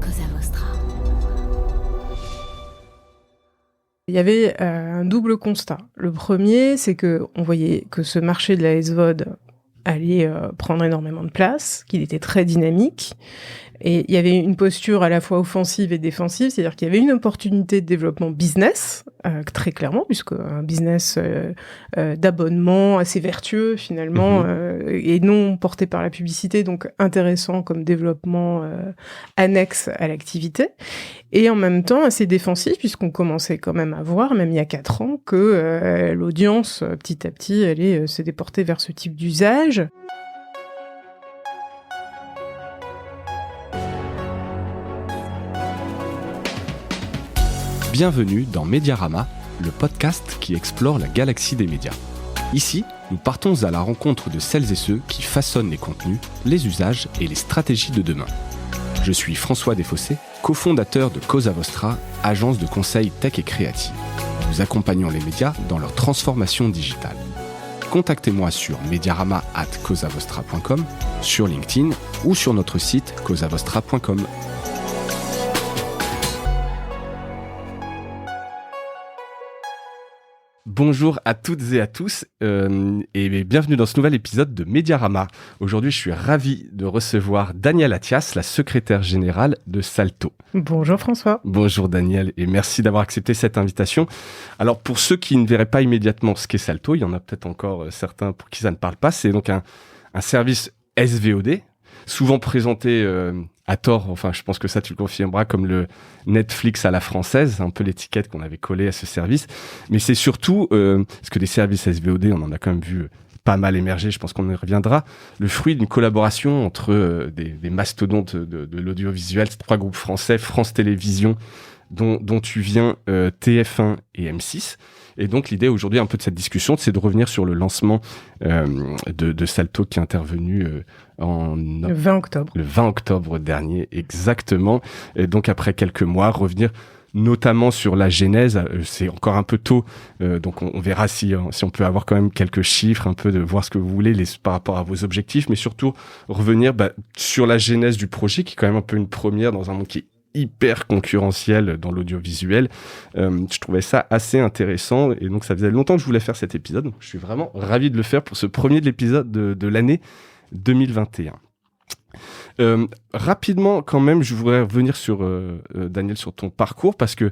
Cosa Vostra. Il y avait un double constat. Le premier, c'est qu'on voyait que ce marché de la SVOD allait prendre énormément de place, qu'il était très dynamique. Et il y avait une posture à la fois offensive et défensive, c'est-à-dire qu'il y avait une opportunité de développement business, très clairement, puisque un business d'abonnement assez vertueux finalement, et non porté par la publicité, donc intéressant comme développement annexe à l'activité, et en même temps assez défensif, puisqu'on commençait quand même à voir, même il y a 4 ans, que l'audience, petit à petit, allait se déporter vers ce type d'usage. Bienvenue dans Mediarama, le podcast qui explore la galaxie des médias. Ici, nous partons à la rencontre de celles et ceux qui façonnent les contenus, les usages et les stratégies de demain. Je suis François Desfossés, cofondateur de Cosa Vostra, agence de conseil tech et créative. Nous accompagnons les médias dans leur transformation digitale. Contactez-moi sur mediarama@cosavostra.com, sur LinkedIn ou sur notre site cosavostra.com. Bonjour à toutes et à tous et bienvenue dans ce nouvel épisode de Mediarama. Aujourd'hui, je suis ravi de recevoir Danielle Attias, la secrétaire générale de Salto. Bonjour François. Bonjour Danielle et merci d'avoir accepté cette invitation. Alors pour ceux qui ne verraient pas immédiatement ce qu'est Salto, il y en a peut-être encore certains pour qui ça ne parle pas, c'est donc un service SVOD, souvent présenté à tort, enfin je pense que ça tu le confirmeras, comme le Netflix à la française, un peu l'étiquette qu'on avait collée à ce service. Mais c'est surtout, parce que des services SVOD, on en a quand même vu pas mal émerger, je pense qu'on y reviendra, le fruit d'une collaboration entre des mastodontes de l'audiovisuel, 3 groupes français, France Télévisions, dont tu viens, TF1 et M6. Et donc l'idée aujourd'hui un peu de cette discussion, c'est de revenir sur le lancement de Salto qui est intervenu le 20 octobre. Le 20 octobre dernier, exactement. Et donc après quelques mois, revenir notamment sur la genèse. C'est encore un peu tôt, donc on verra si on peut avoir quand même quelques chiffres, un peu de voir ce que vous voulez par rapport à vos objectifs, mais surtout revenir sur la genèse du projet, qui est quand même un peu une première dans un monde qui est hyper concurrentiel dans l'audiovisuel. Je trouvais ça assez intéressant et donc ça faisait longtemps que je voulais faire cet épisode. Donc je suis vraiment ravi de le faire pour ce premier de l'épisode de l'année 2021. Rapidement quand même, je voudrais revenir sur Daniel, sur ton parcours, parce que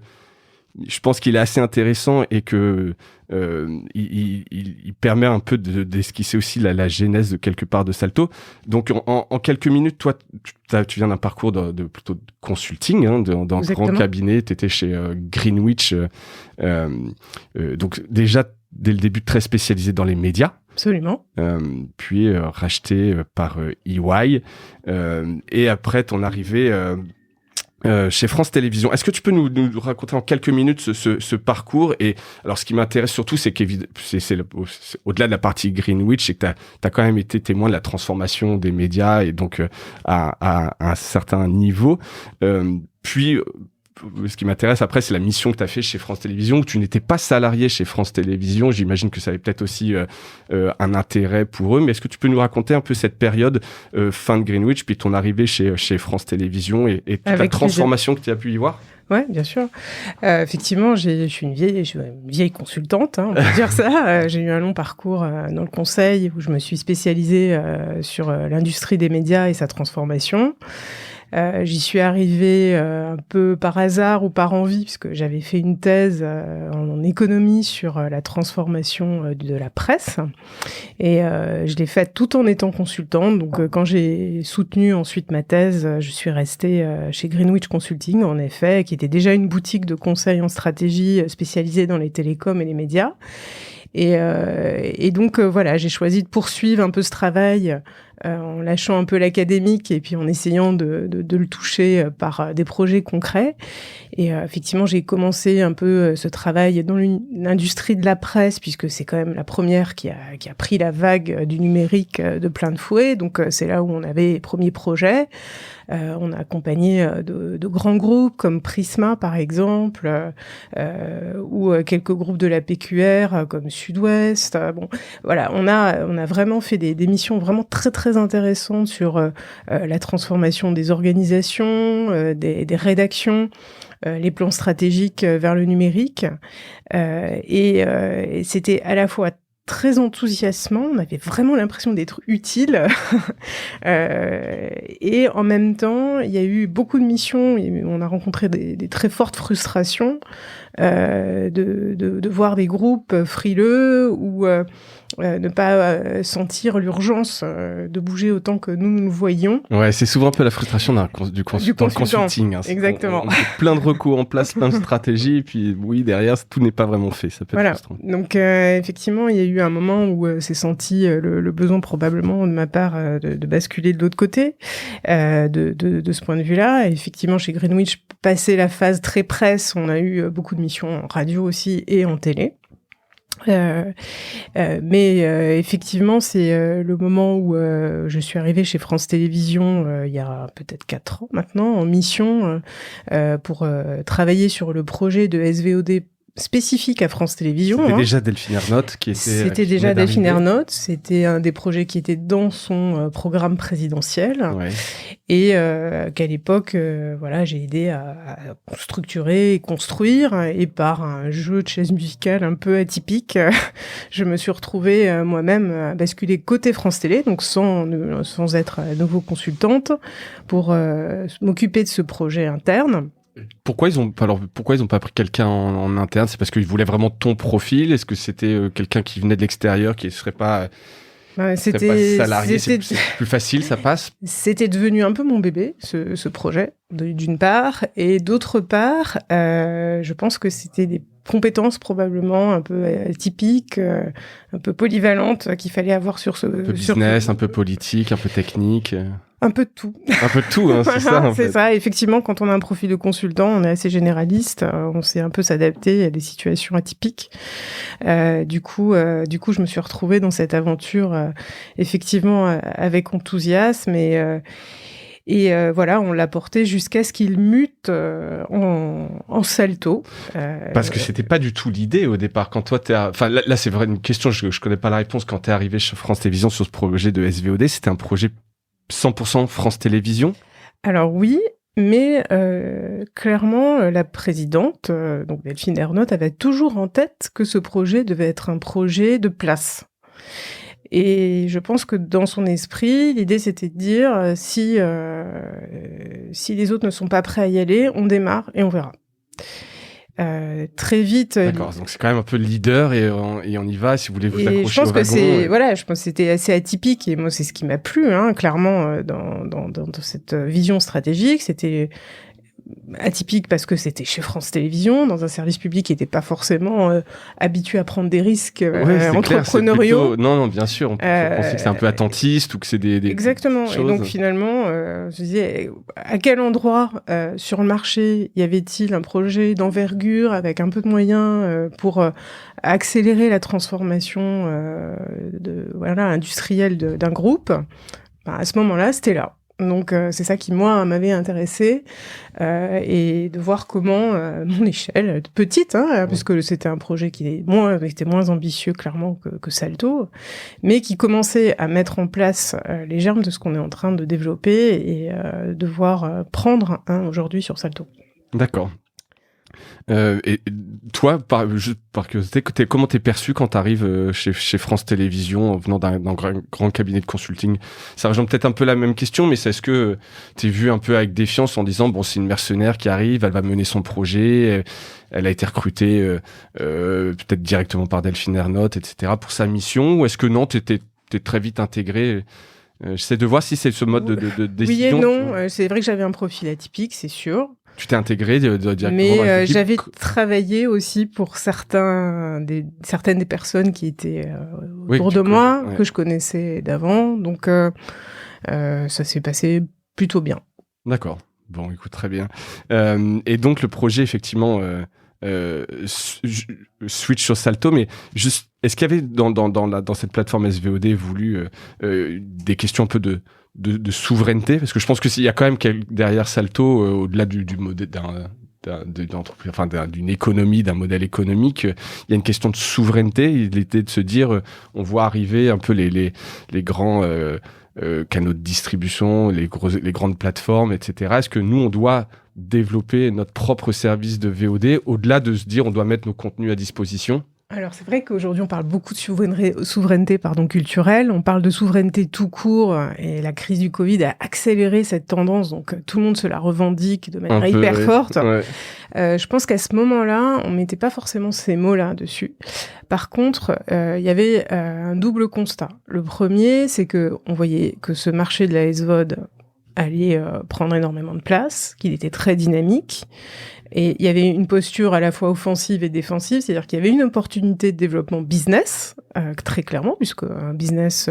je pense qu'il est assez intéressant et que il permet un peu d'esquisser aussi la genèse de quelque part de Salto. Donc en quelques minutes, toi tu viens d'un parcours plutôt de consulting, dans grand cabinet. Tu étais chez Greenwich, donc déjà dès le début très spécialisé dans les médias. Absolument. Puis racheté par EY, et après ton arrivée chez France Télévisions. Est-ce que tu peux nous raconter en quelques minutes ce parcours? Et alors, ce qui m'intéresse surtout, c'est c'est au-delà de la partie Greenwich, c'est que t'as quand même été témoin de la transformation des médias, et donc à un certain niveau. Puis ce qui m'intéresse après, c'est la mission que tu as fait chez France Télévisions, où tu n'étais pas salarié chez France Télévisions. J'imagine que ça avait peut-être aussi un intérêt pour eux. Mais est-ce que tu peux nous raconter un peu cette période fin de Greenwich, puis ton arrivée chez France Télévisions et toute la transformation que tu as pu y voir? Ouais, bien sûr. Effectivement, je suis une vieille consultante, on peut dire ça. J'ai eu un long parcours dans le conseil, où je me suis spécialisée sur l'industrie des médias et sa transformation. J'y suis arrivée un peu par hasard ou par envie, puisque j'avais fait une thèse en économie sur la transformation de la presse. Et je l'ai faite tout en étant consultante. Donc quand j'ai soutenu ensuite ma thèse, je suis restée chez Greenwich Consulting, en effet, qui était déjà une boutique de conseil en stratégie spécialisée dans les télécoms et les médias. Et donc voilà, j'ai choisi de poursuivre un peu ce travail en lâchant un peu l'académique et puis en essayant de le toucher par des projets concrets. Et effectivement, j'ai commencé un peu ce travail dans l'industrie de la presse, puisque c'est quand même la première qui a pris la vague du numérique de plein de fouet. Donc c'est là où on avait les premiers projets. On a accompagné de grands groupes comme Prisma par exemple, ou quelques groupes de la PQR comme Sud-Ouest. Bon, voilà, on a vraiment fait des missions vraiment très très très intéressantes sur la transformation des organisations, des rédactions, les plans stratégiques vers le numérique. Et c'était à la fois très enthousiasmant, on avait vraiment l'impression d'être utile. Et en même temps, il y a eu beaucoup de missions, on a rencontré des très fortes frustrations de voir des groupes frileux ou ne pas sentir l'urgence de bouger autant que nous le voyions. Ouais, c'est souvent un peu la frustration du consulting. Hein. Exactement. On met plein de recours en place, plein de stratégies, et puis oui, derrière, tout n'est pas vraiment fait. Ça peut être frustrant. Donc effectivement, il y a eu un moment où c'est senti le besoin probablement de ma part de basculer de l'autre côté de ce point de vue-là. Et effectivement, chez Greenwich, passé la phase très presse, on a eu beaucoup de missions en radio aussi et en télé. Mais effectivement, c'est le moment où je suis arrivée chez France Télévisions il y a peut-être 4 ans maintenant, en mission pour travailler sur le projet de SVOD spécifique à France Télévisions. C'était déjà Delphine Ernotte qui était... C'était déjà Delphine Ernotte, c'était un des projets qui était dans son programme présidentiel. Ouais. Et qu'à l'époque, voilà, j'ai aidé à structurer et construire. Et par un jeu de chaises musicales un peu atypique, je me suis retrouvée moi-même à basculer côté France Télé, donc sans être à nouveau consultante, pour m'occuper de ce projet interne. Pourquoi ils ont pas pris quelqu'un en interne? C'est parce qu'ils voulaient vraiment ton profil? Est-ce que c'était quelqu'un qui venait de l'extérieur, qui ne serait pas salarié? C'est plus facile, ça passe? C'était devenu un peu mon bébé, ce projet, d'une part. Et d'autre part, je pense que c'était des compétences probablement un peu atypiques, un peu polyvalentes qu'il fallait avoir sur ce... Un peu business, un peu politique, un peu technique... Un peu de tout. Un peu de tout, hein, c'est ça. C'est ça. Effectivement, quand on a un profil de consultant, on est assez généraliste. On sait un peu s'adapter à des situations atypiques. Du coup, je me suis retrouvée dans cette aventure, effectivement, avec enthousiasme et voilà, on l'a porté jusqu'à ce qu'il mute en salto. Parce que c'était pas du tout l'idée au départ. Quand toi, enfin là, c'est vrai une question. Je connais pas la réponse. Quand t'es arrivé chez France Télévisions sur ce projet de SVOD, c'était un projet 100% France Télévisions? Alors oui, mais clairement, la présidente, donc Delphine Ernotte, avait toujours en tête que ce projet devait être un projet de place. Et je pense que dans son esprit, l'idée c'était de dire si les autres ne sont pas prêts à y aller, on démarre et on verra. Très vite. D'accord, donc c'est quand même un peu le leader et on y va si vous voulez vous accrocher au wagon. Je pense que c'était assez atypique et moi c'est ce qui m'a plu, hein, clairement dans cette vision stratégique. C'était atypique parce que c'était chez France Télévisions, dans un service public qui n'était pas forcément habitué à prendre des risques entrepreneuriaux. Non, bien sûr. On pensait que c'est un peu attentiste ou que c'est des Exactement. choses. Et donc finalement, je disais, à quel endroit sur le marché y avait-il un projet d'envergure avec un peu de moyens pour accélérer la transformation industrielle d'un groupe? À ce moment-là, c'était là. Donc c'est ça qui moi m'avait intéressée et de voir comment mon échelle petite puisque c'était un projet qui était moins ambitieux clairement que Salto, mais qui commençait à mettre en place les germes de ce qu'on est en train de développer et de voir prendre aujourd'hui sur Salto. D'accord. Et toi, par curiosité, comment t'es perçu quand t'arrives chez France Télévisions en venant d'un grand cabinet de consulting? Ça rejoint peut-être un peu la même question, mais est-ce que t'es vu un peu avec défiance en disant bon, c'est une mercenaire qui arrive, elle va mener son projet, elle a été recrutée peut-être directement par Delphine Ernotte, etc. pour sa mission, ou est-ce que non, t'es très vite intégré? J'essaie de voir si c'est ce mode de décision. Oui et non, c'est vrai que j'avais un profil atypique, c'est sûr. Tu t'es intégré directement mais dans l'équipe. J'avais travaillé aussi pour certaines des personnes qui étaient autour de moi, que je connaissais d'avant. Donc, ça s'est passé plutôt bien. D'accord. Bon, écoute, très bien. Et donc, le projet, effectivement, switch sur Salto, mais juste, est-ce qu'il y avait dans cette plateforme SVOD voulu des questions un peu de souveraineté, parce que je pense que s'il y a quand même derrière Salto, au-delà du modèle d'une économie, d'un modèle économique, il y a une question de souveraineté. Il était de se dire, on voit arriver un peu les grands canaux de distribution, les grandes plateformes, etc. Est-ce que nous, on doit développer notre propre service de VOD au-delà de se dire on doit mettre nos contenus à disposition? Alors, c'est vrai qu'aujourd'hui, on parle beaucoup de souveraineté culturelle, on parle de souveraineté tout court, et la crise du Covid a accéléré cette tendance, donc tout le monde se la revendique de manière hyper forte. Ouais. Je pense qu'à ce moment-là, on mettait pas forcément ces mots-là dessus. Par contre, il y avait un double constat. Le premier, c'est que on voyait que ce marché de la SVOD allait prendre énormément de place, qu'il était très dynamique. Et il y avait une posture à la fois offensive et défensive, c'est-à-dire qu'il y avait une opportunité de développement business, très clairement, puisque un business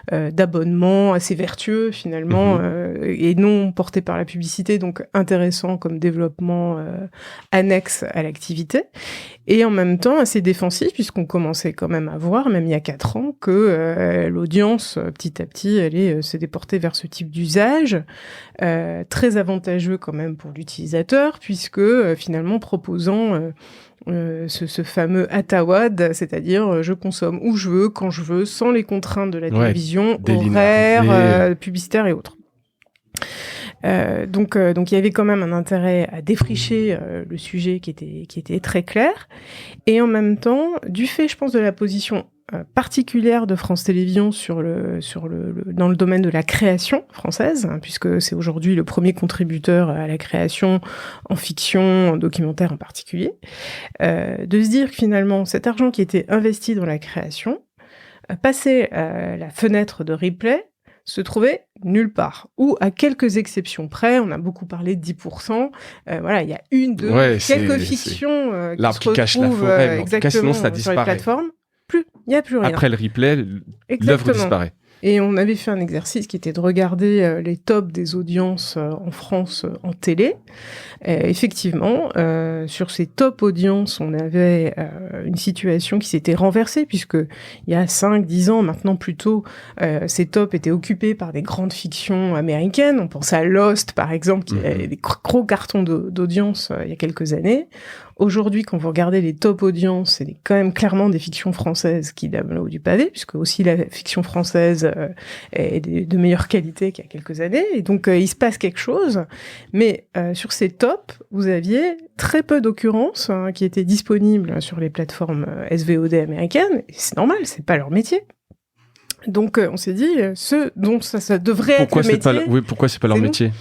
d'abonnement assez vertueux finalement, et non porté par la publicité, donc intéressant comme développement annexe à l'activité, et en même temps assez défensif, puisqu'on commençait quand même à voir, même il y a 4 ans, que l'audience, petit à petit, allait se déporter vers ce type d'usage, très avantageux quand même pour l'utilisateur, puisque finalement proposant ce fameux ATAWAD, c'est-à-dire je consomme où je veux, quand je veux, sans les contraintes de la télévision, horaires, publicitaires et autres. Donc il y avait quand même un intérêt à défricher le sujet qui était très clair, et en même temps, du fait, je pense, de la position particulière de France Télévisions dans le domaine de la création française, hein, puisque c'est aujourd'hui le premier contributeur à la création en fiction, en documentaire en particulier, de se dire que finalement cet argent qui était investi dans la création passait la fenêtre de replay, se trouvait nulle part, ou à quelques exceptions près. On a beaucoup parlé de 10%. Voilà, il y a quelques fictions l'arbre qui cache la forêt, mais en tout cas, sinon ça disparaît. Sur les plateformes. Il n'y a plus rien. Après le replay, l'œuvre disparaît. Et on avait fait un exercice qui était de regarder les tops des audiences en France en télé. Effectivement, sur ces top audiences, on avait une situation qui s'était renversée, puisque il y a 5-10 ans maintenant plutôt, ces tops étaient occupés par des grandes fictions américaines. On pense à Lost, par exemple, qui avait des gros cartons d'audience il y a quelques années. Aujourd'hui, quand vous regardez les top audiences, c'est quand même clairement des fictions françaises qui donnent là haut du pavé, puisque aussi la fiction française est de meilleure qualité qu'il y a quelques années. Et donc, il se passe quelque chose. Mais sur ces tops, vous aviez très peu d'occurrences qui étaient disponibles sur les plateformes SVOD américaines. Et c'est normal, c'est pas leur métier. Donc, on s'est dit, ce dont ça devrait être le métier... Pourquoi c'est pas leur métier ?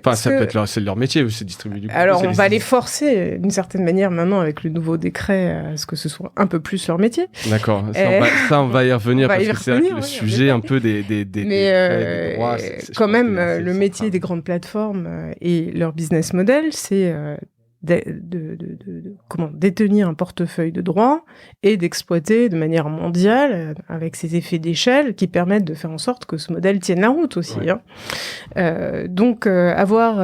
Enfin, c'est leur métier, c'est distribuer du contenu. Alors, on va les forcer, d'une certaine manière, maintenant, avec le nouveau décret, à ce que ce soit un peu plus leur métier. D'accord. On va y revenir, parce que c'est vrai que le sujet un peu des droits... Quand même, le métier des grandes plateformes et leur business model, c'est... détenir un portefeuille de droits et d'exploiter de manière mondiale avec ces effets d'échelle qui permettent de faire en sorte que ce modèle tienne la route aussi. Ouais. Donc avoir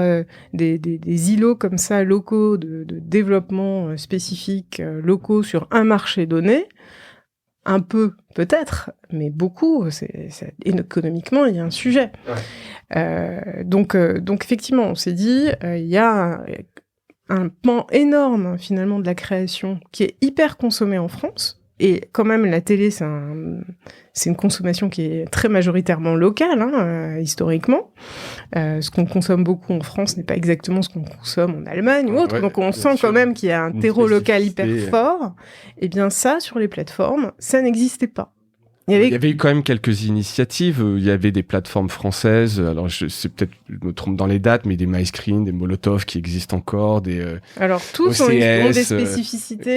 des îlots comme ça locaux de développement spécifique locaux sur un marché donné, un peu peut-être, mais beaucoup, économiquement il y a un sujet. Ouais. Donc effectivement on s'est dit il y a un pan énorme finalement de la création qui est hyper consommé en France, et quand même la télé c'est une consommation qui est très majoritairement locale, historiquement. Ce qu'on consomme beaucoup en France n'est pas exactement ce qu'on consomme en Allemagne ou autre, ouais, donc on sent quand même qu'il y a un terreau local hyper fort. Et bien ça, sur les plateformes, ça n'existait pas. Il y avait eu quand même quelques initiatives. Il y avait des plateformes françaises. Alors, je me trompe dans les dates, mais des MyScreen, des Molotov qui existent encore, Alors, tous ont des spécificités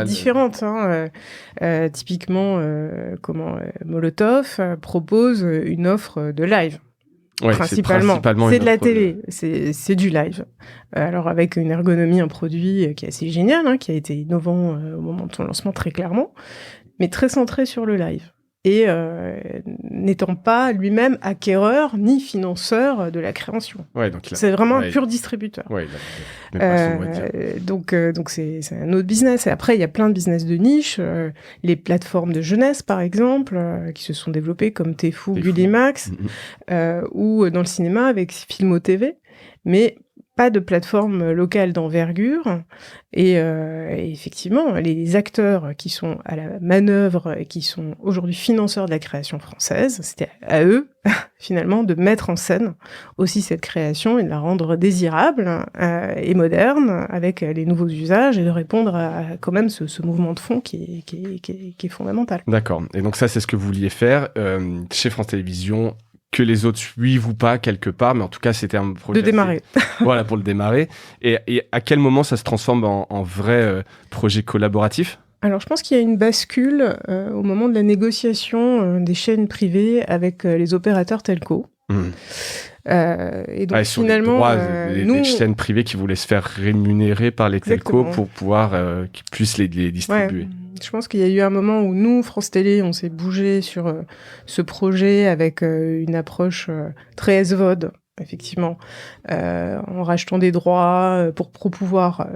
différentes. Typiquement, Molotov propose une offre de live. Ouais, principalement c'est de la télé, c'est du live. Alors avec une ergonomie, un produit qui est assez génial, qui a été innovant au moment de son lancement très clairement, mais très centré sur le live. Et n'étant pas lui-même acquéreur ni financeur de la création. Ouais, donc c'est vraiment un pur distributeur. Ouais, donc c'est un autre business. Et après, il y a plein de business de niche. Les plateformes de jeunesse, par exemple, qui se sont développées comme Tfou, Gullimax, ou dans le cinéma avec Filmo TV. Mais pas de plateforme locale d'envergure et effectivement les acteurs qui sont à la manœuvre et qui sont aujourd'hui financeurs de la création française, c'était à eux finalement de mettre en scène aussi cette création et de la rendre désirable et moderne avec les nouveaux usages et de répondre à quand même ce mouvement de fond qui est fondamental. D'accord. Et donc ça c'est ce que vous vouliez faire chez France Télévisions. Que les autres suivent ou pas quelque part, mais en tout cas c'était un projet de démarrer. Voilà, pour le démarrer. Et à quel moment ça se transforme en vrai projet collaboratif ? Alors je pense qu'il y a une bascule au moment de la négociation des chaînes privées avec les opérateurs telco. Et donc finalement, les chaînes privées qui voulaient se faire rémunérer par les telcos pour pouvoir qu'ils puissent les distribuer. Ouais. Je pense qu'il y a eu un moment où nous, France Télé, on s'est bougé sur ce projet avec une approche très SVOD, effectivement, en rachetant des droits pour pouvoir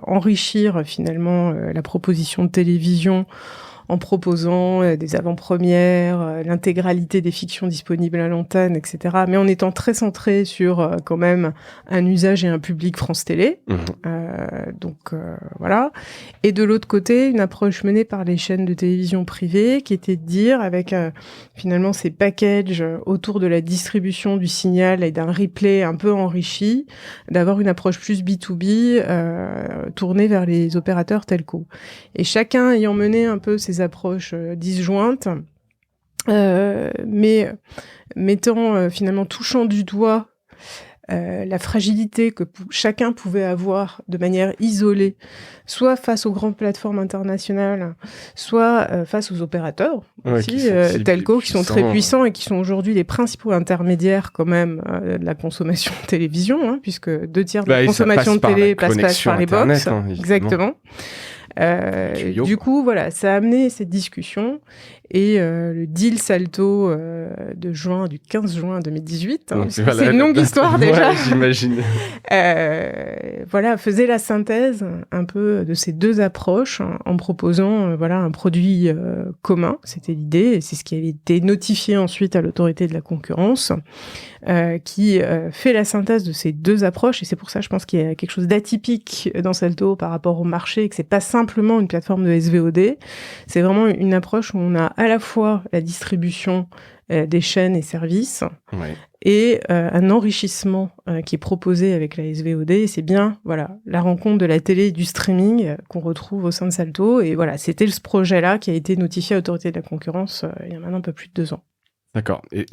enrichir finalement la proposition de télévision en proposant des avant-premières, l'intégralité des fictions disponibles à l'antenne, etc. Mais en étant très centré sur quand même un usage et un public France Télé. Donc voilà. Et de l'autre côté, une approche menée par les chaînes de télévision privées qui était de dire, avec finalement ces packages autour de la distribution du signal et d'un replay un peu enrichi, d'avoir une approche plus B2B tournée vers les opérateurs telco. Et chacun ayant mené un peu ces approches disjointes, mais mettant finalement touchant du doigt la fragilité que chacun pouvait avoir de manière isolée, soit face aux grandes plateformes internationales, soit face aux opérateurs aussi, telco, qui sont très puissants et qui sont aujourd'hui les principaux intermédiaires quand même de la consommation de télévision, hein, puisque 2/3 de la consommation de télé passe par les box. Hein, exactement. Du coup, voilà, ça a amené cette discussion et le deal Salto du 15 juin 2018, hein, c'est une longue histoire déjà. Ouais, j'imagine. Voilà, faisait la synthèse un peu de ces deux approches en proposant voilà un produit commun. C'était l'idée et c'est ce qui avait été notifié ensuite à l'autorité de la concurrence, qui fait la synthèse de ces deux approches et c'est pour ça, je pense qu'il y a quelque chose d'atypique dans Salto par rapport au marché et que c'est pas simplement une plateforme de SVOD, c'est vraiment une approche où on a à la fois la distribution des chaînes et services et un enrichissement qui est proposé avec la SVOD. Et c'est bien voilà, la rencontre de la télé et du streaming qu'on retrouve au sein de Salto. Et voilà, c'était ce projet-là qui a été notifié à l'autorité de la concurrence il y a maintenant un peu plus de 2 ans. D'accord. Et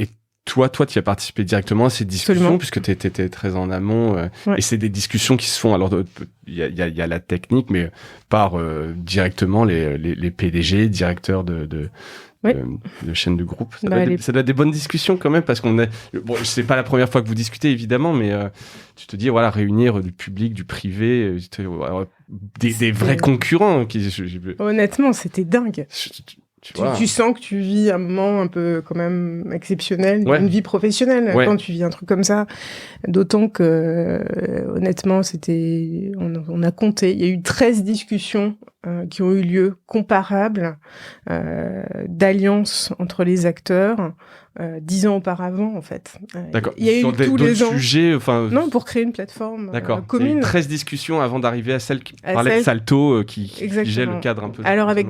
toi, tu as participé directement à ces discussions. Absolument. Puisque tu étais très en amont. Et c'est des discussions qui se font. Alors, il y a la technique, mais par directement les PDG, directeurs de chaînes de groupe. Ça doit être des bonnes discussions quand même, parce qu'on est... Bon, c'est pas la première fois que vous discutez, évidemment, mais tu te dis, voilà, réunir du public, du privé, des vrais concurrents. Honnêtement, c'était dingue. Tu sens que tu vis un moment un peu quand même exceptionnel, une vie professionnelle quand tu vis un truc comme ça. D'autant que, honnêtement, on a compté. Il y a eu 13 discussions qui ont eu lieu comparables d'alliance entre les acteurs 10 ans auparavant, en fait. D'accord. Il y a eu tous les ans... sujets, Non, pour créer une plateforme commune. Il y a eu 13 discussions avant d'arriver à celle qui parlait de Salto, qui figeait le cadre un peu. Alors avec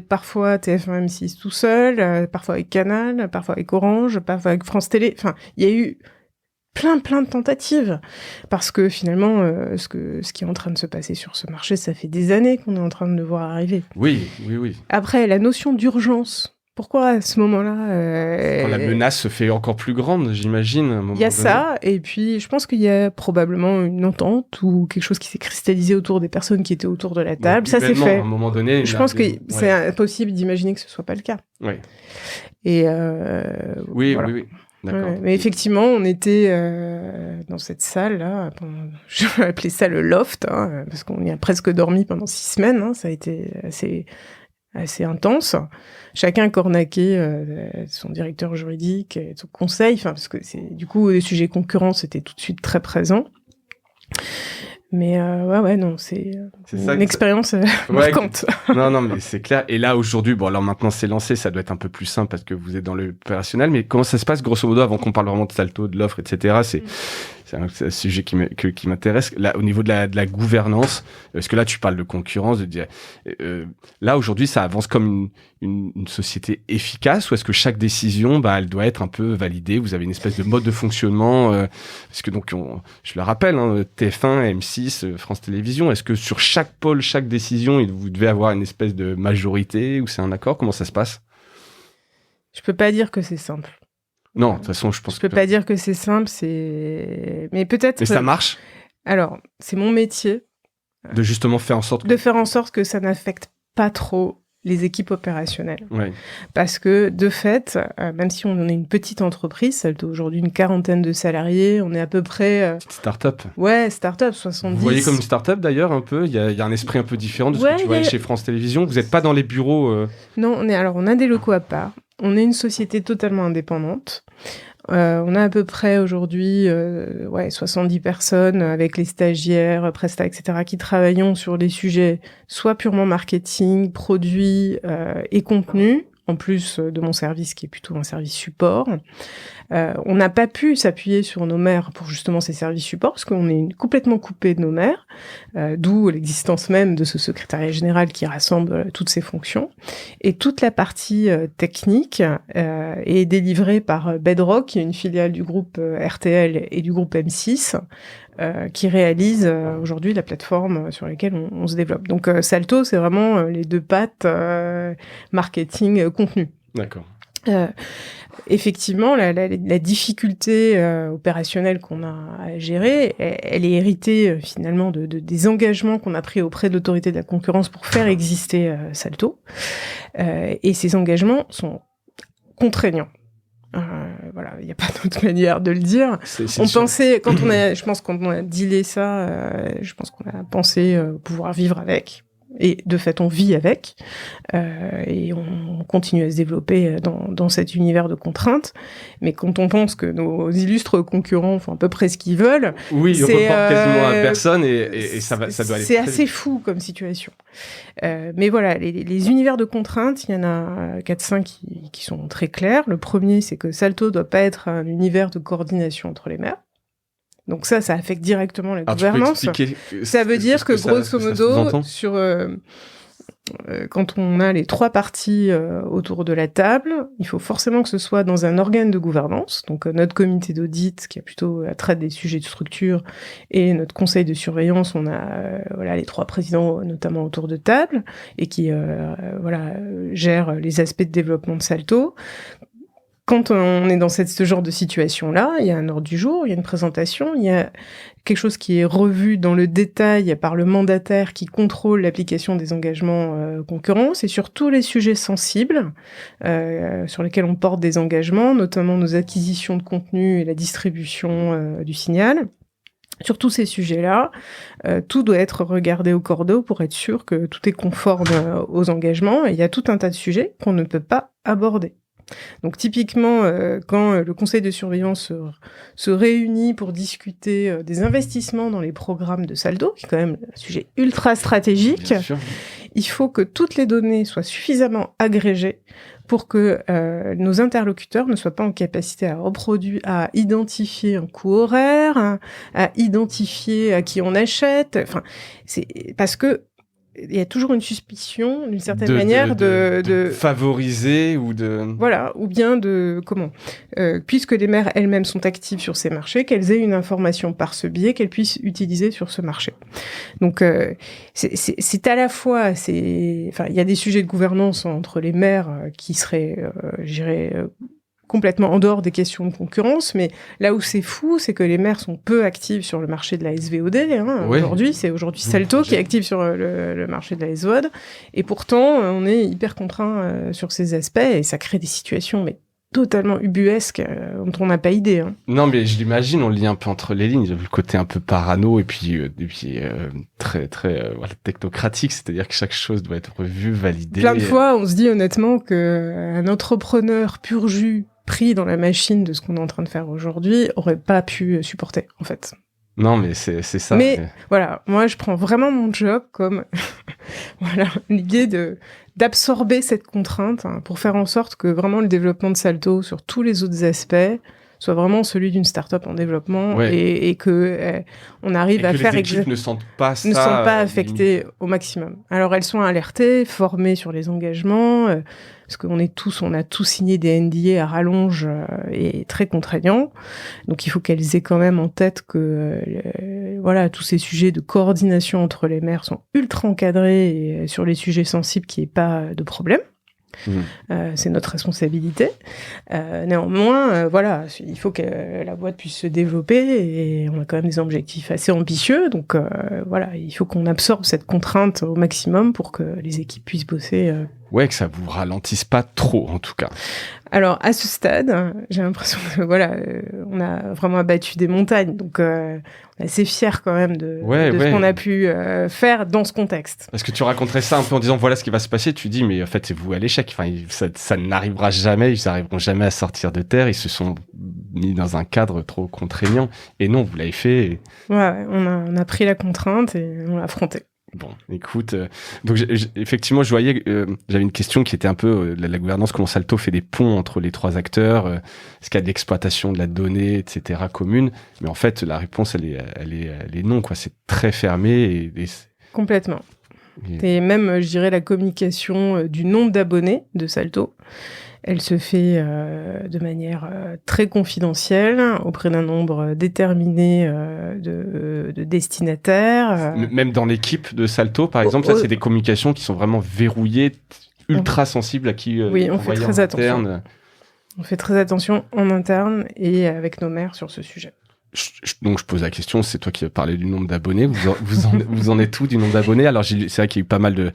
parfois TF1 M6 tout seul, parfois avec Canal, parfois avec Orange, parfois avec France Télé. Enfin, il y a eu plein de tentatives. Parce que finalement, ce qui est en train de se passer sur ce marché, ça fait des années qu'on est en train de le voir arriver. Oui. Après, la notion d'urgence. Pourquoi à ce moment-là Quand la menace se fait encore plus grande, j'imagine. Il y a ça, et puis je pense qu'il y a probablement une entente ou quelque chose qui s'est cristallisé autour des personnes qui étaient autour de la table. Ça s'est fait. À un moment donné, je pense que c'est impossible d'imaginer que ce soit pas le cas. Oui. Et oui. D'accord. Mais effectivement, on était dans cette salle-là, je vais appeler ça le loft, hein, parce qu'on y a presque dormi pendant 6 semaines. Hein, ça a été assez intense. Chacun cornaquait son directeur juridique et son conseil, parce que du coup les sujets concurrents c'était tout de suite très présent. Mais c'est une expérience marquante. Non, mais c'est clair. Et là aujourd'hui, alors maintenant c'est lancé, ça doit être un peu plus simple parce que vous êtes dans l'opérationnel. Mais comment ça se passe grosso modo avant qu'on parle vraiment de Salto, de l'offre, etc. c'est un sujet qui m'intéresse. Là, au niveau de la gouvernance, parce que là, tu parles de concurrence, de dire, là, aujourd'hui, ça avance comme une société efficace, ou est-ce que chaque décision, elle doit être un peu validée? Vous avez une espèce de mode de fonctionnement, parce que donc, je le rappelle, TF1, M6, France Télévisions, est-ce que sur chaque pôle, chaque décision, vous devez avoir une espèce de majorité, ou c'est un accord? Comment ça se passe? Je peux pas dire que c'est simple. Non, de toute façon, je pense que... Je peux pas dire que c'est simple, mais peut-être... Mais ça marche? Alors, c'est mon métier. De justement faire en sorte... De faire en sorte que ça n'affecte pas trop les équipes opérationnelles. Ouais. Parce que, de fait, même si on est une petite entreprise, ça a aujourd'hui une 40aine de salariés, on est à peu près... Start-up. Ouais, start-up, 70. Vous voyez comme une start-up d'ailleurs, un peu? Il y a un esprit un peu différent de ce que tu voyais chez France Télévisions. Vous n'êtes pas dans les bureaux... Non, on a des locaux à part. On est une société totalement indépendante. On a à peu près aujourd'hui 70 personnes avec les stagiaires, prestats, etc., qui travaillons sur des sujets soit purement marketing, produits et contenu, en plus de mon service qui est plutôt un service support. On n'a pas pu s'appuyer sur nos maires pour justement ces services support, parce qu'on est complètement coupé de nos maires, d'où l'existence même de ce secrétariat général qui rassemble toutes ces fonctions. Et toute la partie technique est délivrée par Bedrock, qui est une filiale du groupe RTL et du groupe M6, qui réalise aujourd'hui la plateforme sur laquelle on se développe. Donc Salto, c'est vraiment les deux pattes marketing contenu. D'accord. Effectivement, la difficulté opérationnelle qu'on a à gérer, elle est héritée finalement des engagements qu'on a pris auprès de l'autorité de la concurrence pour faire exister Salto. Et ces engagements sont contraignants. Voilà, il n'y a pas d'autre manière de le dire. On pensait, je pense quand on a dealé ça, je pense qu'on a pensé pouvoir vivre avec. Et de fait, on vit avec, et on continue à se développer dans cet univers de contraintes. Mais quand on pense que nos illustres concurrents font à peu près ce qu'ils veulent, oui, on reporte quasiment à personne, et ça doit aller. C'est assez fou comme situation. Mais voilà, les univers de contraintes, il y en a 4-5 qui sont très clairs. Le premier, c'est que Salto doit pas être un univers de coordination entre les maires. Donc ça affecte directement la gouvernance. Ça veut dire que grosso modo, quand on a les 3 parties autour de la table, il faut forcément que ce soit dans un organe de gouvernance. Donc notre comité d'audit, qui a plutôt traite des sujets de structure, et notre conseil de surveillance, on a les 3 présidents notamment autour de table, et qui gèrent les aspects de développement de Salto. Quand on est dans ce genre de situation-là, il y a un ordre du jour, il y a une présentation, il y a quelque chose qui est revu dans le détail par le mandataire qui contrôle l'application des engagements concurrence, et sur tous les sujets sensibles sur lesquels on porte des engagements, notamment nos acquisitions de contenu et la distribution du signal. Sur tous ces sujets-là, tout doit être regardé au cordeau pour être sûr que tout est conforme aux engagements, et il y a tout un tas de sujets qu'on ne peut pas aborder. Donc typiquement, quand le conseil de surveillance se réunit pour discuter des investissements dans les programmes de Salto, qui est quand même un sujet ultra stratégique, il faut que toutes les données soient suffisamment agrégées pour que nos interlocuteurs ne soient pas en capacité à identifier un coût horaire, à identifier à qui on achète. Enfin, c'est parce que il y a toujours une suspicion, d'une certaine manière, de favoriser ou de... Voilà, ou bien puisque les maires elles-mêmes sont actives sur ces marchés, qu'elles aient une information par ce biais qu'elles puissent utiliser sur ce marché. Donc, c'est à la fois... il y a des sujets de gouvernance entre les maires qui seraient, complètement en dehors des questions de concurrence, mais là où c'est fou, c'est que les maires sont peu actifs sur le marché de la SVOD. Oui. Aujourd'hui, c'est Salto qui est actif sur le marché de la SVOD, et pourtant, on est hyper contraint sur ces aspects, et ça crée des situations totalement ubuesques dont on n'a pas idée. Non, mais je l'imagine, on lit un peu entre les lignes, le côté un peu parano, et puis très très technocratique, c'est-à-dire que chaque chose doit être revue, validée. Plein de fois, on se dit honnêtement qu'un entrepreneur pur jus pris dans la machine de ce qu'on est en train de faire aujourd'hui aurait pas pu supporter, en fait. Non, mais c'est ça. Mais voilà, moi, je prends vraiment mon job comme l'idée d'absorber cette contrainte pour faire en sorte que vraiment le développement de Salto sur tous les autres aspects soit vraiment celui d'une start-up en développement Ouais. et que on arrive à faire les équipes ne sentent pas ça, ne sont pas affectées au maximum. Alors elles sont alertées, formées sur les engagements, parce qu'on a tous signé des NDA à rallonge et très contraignants. Donc il faut qu'elles aient quand même en tête que voilà, tous ces sujets de coordination entre les maires sont ultra encadrés et sur les sujets sensibles qu'il n'y ait pas de problème. C'est notre responsabilité. Néanmoins, voilà, il faut que la boîte puisse se développer et on a quand même des objectifs assez ambitieux. Donc voilà, il faut qu'on absorbe cette contrainte au maximum pour que les équipes puissent bosser. Ouais, que ça vous ralentisse pas trop, en tout cas. Alors, à ce stade, j'ai l'impression que voilà, on a vraiment abattu des montagnes. Donc, on est assez fiers quand même de ce qu'on a pu faire dans ce contexte. Parce que tu raconterais ça un peu en disant voilà ce qui va se passer, tu dis mais en fait c'est vous à l'échec. Enfin, ça n'arrivera jamais, ils n'arriveront jamais à sortir de terre. Ils se sont mis dans un cadre trop contraignant. Et non, vous l'avez fait. Et... Ouais, on a pris la contrainte et on l'a affrontée. Bon, écoute, donc effectivement, je voyais, j'avais une question qui était un peu la gouvernance, comment Salto fait des ponts entre les trois acteurs, est-ce qu'il y a de l'exploitation de la donnée, etc. commune, mais en fait, la réponse, elle est non, quoi. C'est très fermé et complètement. Et même, je dirais, la communication du nombre d'abonnés de Salto, elle se fait de manière très confidentielle auprès d'un nombre déterminé de destinataires. Même dans l'équipe de Salto, par exemple, ça, c'est des communications qui sont vraiment verrouillées, ultra sensibles à qui oui, on fait très attention. On fait très attention en interne et avec nos maires sur ce sujet. Donc je pose la question, c'est toi qui as parlé du nombre d'abonnés, vous en êtes où du nombre d'abonnés? Alors c'est vrai qu'il y a eu pas mal de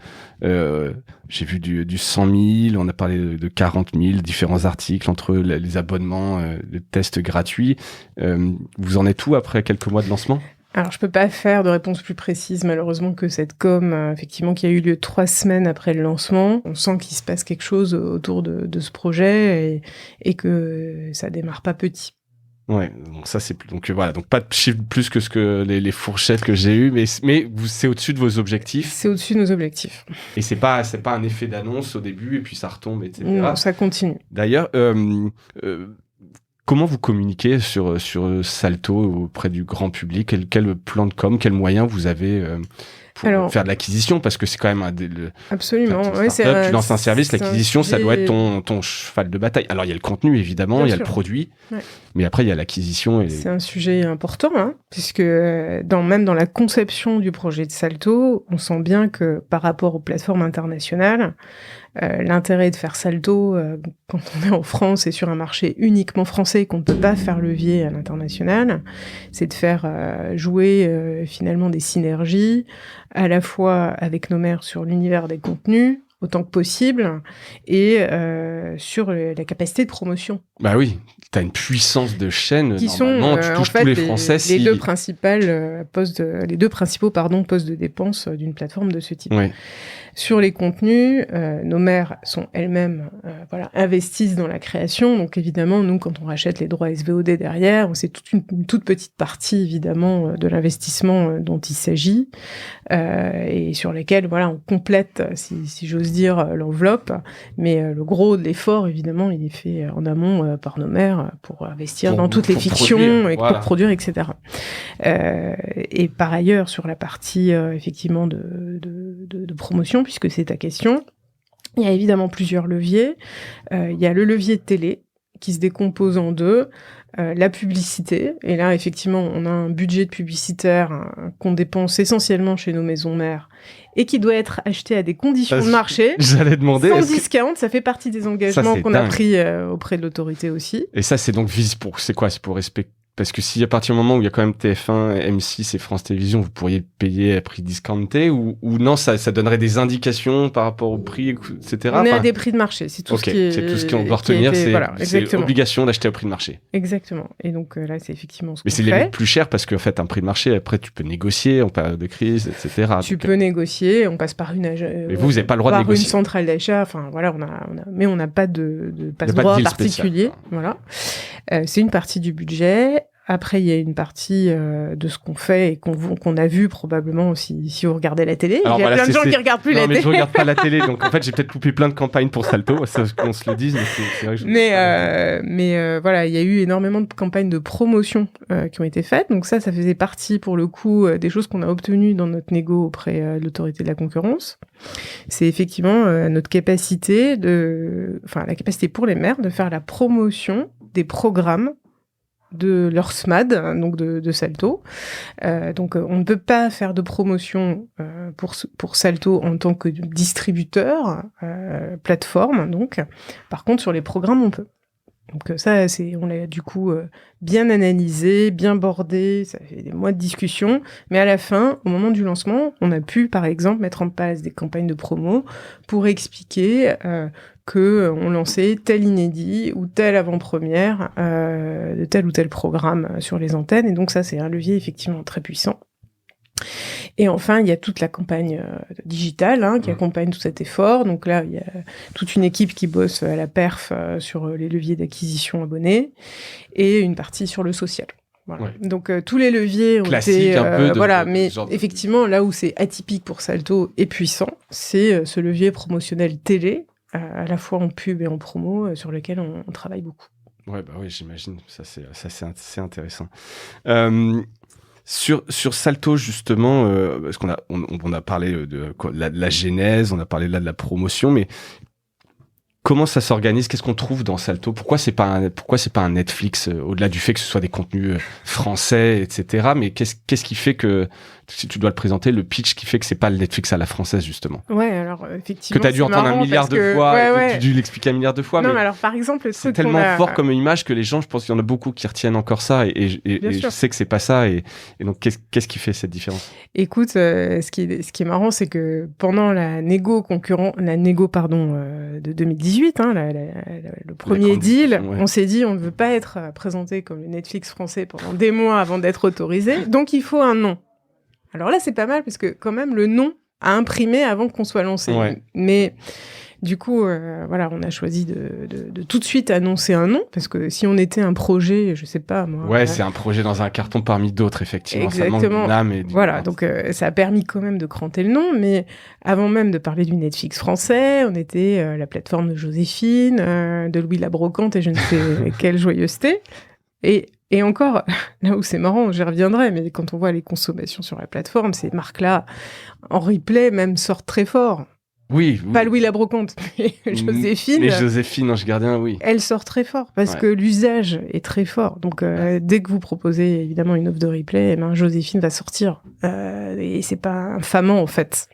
j'ai vu du 100 000, on a parlé de 40 000 différents articles entre les abonnements, les tests gratuits. Vous en êtes où après quelques mois de lancement? Alors, je peux pas faire de réponse plus précise, malheureusement, que cette com, effectivement, qui a eu lieu 3 semaines après le lancement. On sent qu'il se passe quelque chose autour de ce projet et que ça démarre pas petit. Ouais, donc ça c'est plus donc voilà, donc pas de chiffre plus que ce que les fourchettes que j'ai eues, mais c'est au-dessus de vos objectifs. C'est au-dessus de nos objectifs. Et c'est pas un effet d'annonce au début et puis ça retombe, etc. Non, ça continue. D'ailleurs, comment vous communiquez sur Salto auprès du grand public? Quel plan de com, quels moyens vous avez pour faire de l'acquisition? Parce que c'est quand même absolument. Ouais, tu lances un service, l'acquisition, ça doit être ton cheval de bataille. Alors, il y a le contenu, évidemment, il y a le produit, mais après, il y a l'acquisition. C'est un sujet important, puisque même dans la conception du projet de Salto, on sent bien que par rapport aux plateformes internationales, l'intérêt de faire Salto quand on est en France et sur un marché uniquement français qu'on ne peut pas faire levier à l'international, c'est de faire jouer finalement des synergies à la fois avec nos maires sur l'univers des contenus autant que possible et sur la capacité de promotion. Bah oui, tu as une puissance de chaîne qui sont tu touches tous les Français. Les deux principaux postes de dépenses d'une plateforme de ce type. Ouais. Sur les contenus, nos maires sont elles-mêmes investissent dans la création. Donc évidemment, nous, quand on rachète les droits SVOD derrière, c'est une toute petite partie évidemment de l'investissement dont il s'agit et sur lesquels on complète, si j'ose dire, l'enveloppe. Mais le gros de l'effort, évidemment, il est fait en amont par nos maires pour investir dans toutes les fictions et pour produire, etc. Et par ailleurs, sur la partie effectivement de promotion, puisque c'est ta question, il y a évidemment plusieurs leviers. Il y a le levier de télé qui se décompose en deux. La publicité, et là effectivement on a un budget de publicitaire qu'on dépense essentiellement chez nos maisons mères et qui doit être acheté à des conditions de marché. J'allais demander. Sans discount, ça fait partie des engagements qu'on a pris auprès de l'autorité aussi. Et ça c'est donc c'est quoi? C'est pour respecter. Parce que si à partir du moment où il y a quand même TF1, M6 et France Télévisions, vous pourriez payer à prix discounté ou non, ça donnerait des indications par rapport au prix, etc. On est à des prix de marché, c'est tout ce qui est... c'est tout ce qu'on doit retenir, c'est l'obligation d'acheter au prix de marché. Exactement. Et donc là, c'est effectivement ce qu'on fait. Mais c'est limite plus cher parce qu'en fait, un prix de marché, après, tu peux négocier en période de crise, etc. Tu peux négocier, on passe par une... mais vous n'avez pas le droit de négocier. Par une centrale d'achat, enfin voilà, on n'a pas de passe-droit particulier. Voilà. C'est une partie du budget. Après, il y a une partie de ce qu'on fait et qu'on a vu probablement aussi si vous regardez la télé. Alors, il y a plein de gens qui regardent plus la télé. Non, mais je regarde pas la télé, donc en fait, j'ai peut-être loupé plein de campagnes pour Salto, ça, qu'on se le dise, mais c'est vrai que voilà, il y a eu énormément de campagnes de promotion qui ont été faites. Donc ça faisait partie, pour le coup, des choses qu'on a obtenues dans notre négo auprès de l'autorité de la concurrence. C'est effectivement notre capacité la capacité pour les maires de faire la promotion des programmes de leur SMAD, donc de Salto. Donc on ne peut pas faire de promotion pour Salto en tant que distributeur, plateforme, donc. Par contre, sur les programmes, on peut. Donc ça, on l'a du coup bien analysé, bien bordé, ça fait des mois de discussion, mais à la fin, au moment du lancement, on a pu, par exemple, mettre en place des campagnes de promo pour expliquer qu'on lançait tel inédit ou telle avant-première de tel ou tel programme sur les antennes, et donc ça, c'est un levier effectivement très puissant. Et enfin, il y a toute la campagne digitale qui accompagne tout cet effort. Donc là, il y a toute une équipe qui bosse à la perf sur les leviers d'acquisition abonnés et une partie sur le social. Voilà. Ouais. Donc tous les leviers ont été mais effectivement là où c'est atypique pour Salto et puissant, c'est ce levier promotionnel télé, à la fois en pub et en promo, sur lequel on travaille beaucoup. Ouais, bah oui, j'imagine. Ça c'est intéressant. Sur Salto, justement, parce qu'on a parlé de la genèse, on a parlé là de la promotion, mais comment ça s'organise? Qu'est-ce qu'on trouve dans Salto? Pourquoi c'est pas un Netflix, au-delà du fait que ce soit des contenus français, etc. Mais qu'est-ce qui fait que, si tu dois le présenter, le pitch qui fait que c'est pas le Netflix à la française, justement? Ouais, alors effectivement. Que t'as dû entendre un milliard de fois, tu as dû l'expliquer un milliard de fois. Non, mais alors par exemple, c'est tellement fort comme image que les gens, je pense qu'il y en a beaucoup qui retiennent encore ça, et je sais que c'est pas ça, et donc qu'est-ce qui fait cette différence? Écoute, ce qui est marrant, c'est que pendant la négo de 2018, le premier deal, on s'est dit on ne veut pas être présenté comme le Netflix français pendant des mois avant d'être autorisé, donc il faut un nom. Alors là, c'est pas mal parce que quand même le nom a imprimé avant qu'on soit lancé. Ouais. Mais du coup, on a choisi de tout de suite annoncer un nom parce que si on était un projet, je sais pas moi. Ouais, c'est un projet dans un carton parmi d'autres, effectivement. Exactement. Ça manque d'une âme et voilà, donc ça a permis quand même de cranter le nom. Mais avant même de parler du Netflix français, on était la plateforme de Joséphine, de Louis Labrocante et je ne sais quelle joyeuseté. Et encore, là où c'est marrant, j'y reviendrai, mais quand on voit les consommations sur la plateforme, ces marques-là, en replay, même sortent très fort. Oui. Pas Louis Labrocante, mais Joséphine. Mais Joséphine, Ange Gardien, oui. Elle sort très fort, parce que l'usage est très fort. Donc, dès que vous proposez, évidemment, une offre de replay, Joséphine va sortir. Et c'est pas infamant, en fait.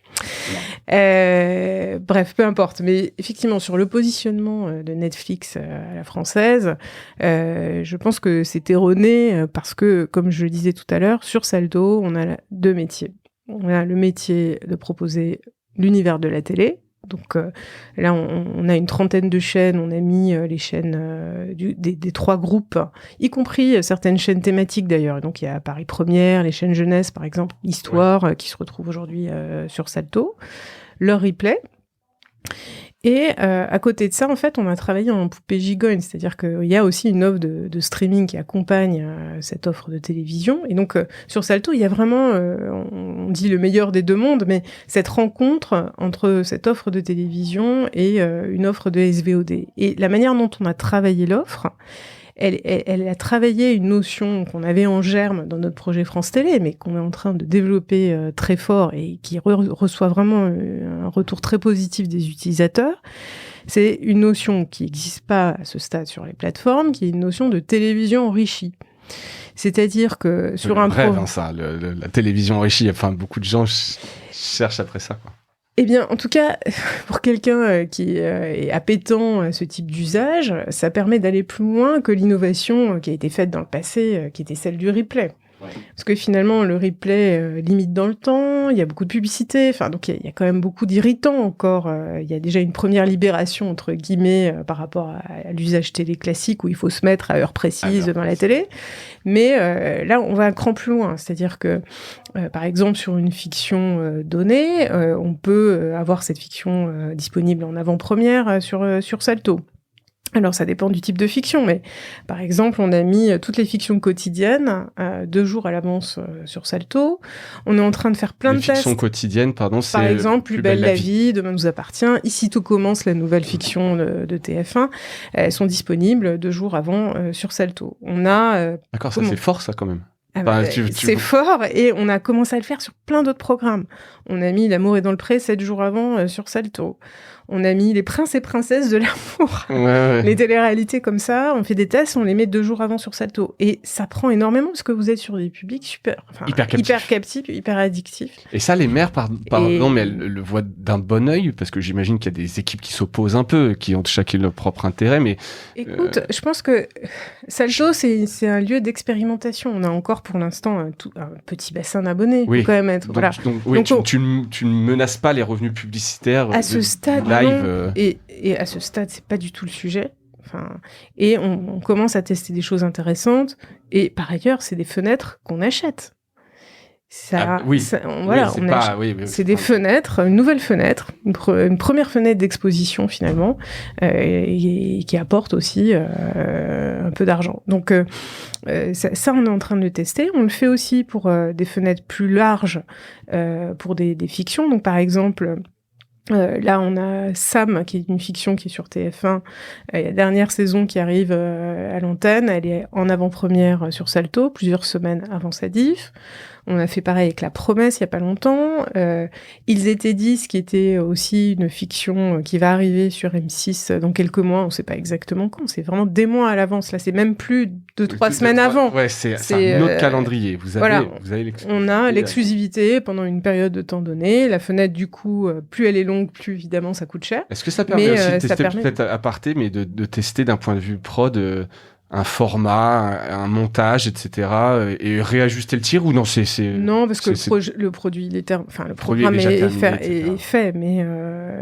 Bref, peu importe. Mais effectivement, sur le positionnement de Netflix à la française, je pense que c'est erroné parce que, comme je le disais tout à l'heure, sur Salto, on a deux métiers. On a le métier de proposer l'univers de la télé. Donc là, on a une trentaine de chaînes. On a mis les chaînes des trois groupes, y compris certaines chaînes thématiques d'ailleurs. Donc il y a Paris Première, les chaînes jeunesse par exemple, Histoire, qui se retrouvent aujourd'hui sur Salto, leur replay. Et à côté de ça, en fait, on a travaillé en poupée gigogne, c'est-à-dire qu'il y a aussi une offre de streaming qui accompagne cette offre de télévision. Et donc, sur Salto, il y a vraiment, on dit le meilleur des deux mondes, mais cette rencontre entre cette offre de télévision et une offre de SVOD. Et la manière dont on a travaillé l'offre, elle a travaillé une notion qu'on avait en germe dans notre projet France Télé, mais qu'on est en train de développer très fort et qui reçoit vraiment un retour très positif des utilisateurs. C'est une notion qui n'existe pas à ce stade sur les plateformes, qui est une notion de télévision enrichie. C'est-à-dire que sur un rêve, ça, la télévision enrichie, enfin beaucoup de gens cherchent après ça, quoi. Eh bien, en tout cas, pour quelqu'un qui est appétant à ce type d'usage, ça permet d'aller plus loin que l'innovation qui a été faite dans le passé, qui était celle du replay. Ouais. Parce que finalement, le replay limite dans le temps, il y a beaucoup de publicité, enfin, donc il y a quand même beaucoup d'irritants encore. Il y a déjà une première libération, entre guillemets, par rapport à l'usage télé classique, où il faut se mettre à heure précise devant la télé. Mais là, on va un cran plus loin. C'est-à-dire que, par exemple, sur une fiction donnée, on peut avoir cette fiction disponible en avant-première sur Salto. Alors, ça dépend du type de fiction, mais par exemple, on a mis toutes les fictions quotidiennes 2 jours à l'avance sur Salto. On est en train de faire plein de tests. Les fictions quotidiennes, pardon, c'est... Par exemple, Plus belle la vie, Demain nous appartient, Ici tout commence, la nouvelle fiction de TF1. Elles sont disponibles 2 jours avant sur Salto. On a... D'accord, ça c'est fort ça quand même. C'est fort, et on a commencé à le faire sur plein d'autres programmes. On a mis L'amour est dans le pré 7 jours avant sur Salto. On a mis Les princes et princesses de l'amour. Ouais. Les téléréalités comme ça, on fait des tests, on les met 2 jours avant sur Salto. Et ça prend énormément parce que vous êtes sur des publics hyper captifs, hyper addictifs. Et ça, les mères, non, mais elles le voient d'un bon œil, parce que j'imagine qu'il y a des équipes qui s'opposent un peu, qui ont chacun leur propre intérêt, mais... Écoute, je pense que Salto, c'est un lieu d'expérimentation. On a encore pour l'instant un petit bassin d'abonnés. Oui. Quand même être, donc, voilà. Donc, tu ne menaces pas les revenus publicitaires à ce stade, live. Et à ce stade, c'est pas du tout le sujet. Et on commence à tester des choses intéressantes. Et par ailleurs, c'est des fenêtres qu'on achète. C'est des fenêtres, une nouvelle fenêtre, une première fenêtre d'exposition finalement, et qui apporte aussi un peu d'argent. Donc ça, on est en train de le tester. On le fait aussi pour des fenêtres plus larges, pour des fictions. Donc par exemple... là, on a Sam, qui est une fiction qui est sur TF1. La dernière saison qui arrive à l'antenne. Elle est en avant-première sur Salto, plusieurs semaines avant sa diff. On a fait pareil avec La Promesse il y a pas longtemps. Ils étaient 10, qui était aussi une fiction qui va arriver sur M6 dans quelques mois. On sait pas exactement quand. C'est vraiment des mois à l'avance. Là, c'est même plus 2-3 semaines avant. Ouais, c'est un autre calendrier. Vous avez l'exclusivité. On a l'exclusivité pendant une période de temps donnée. La fenêtre, du coup, plus elle est longue, plus évidemment ça coûte cher. Est-ce que ça permet aussi de tester, peut-être à aparté, mais de tester d'un point de vue prod un format, un montage, etc. et réajuster le tir, ou non, Non, parce que le produit, le programme est fait, mais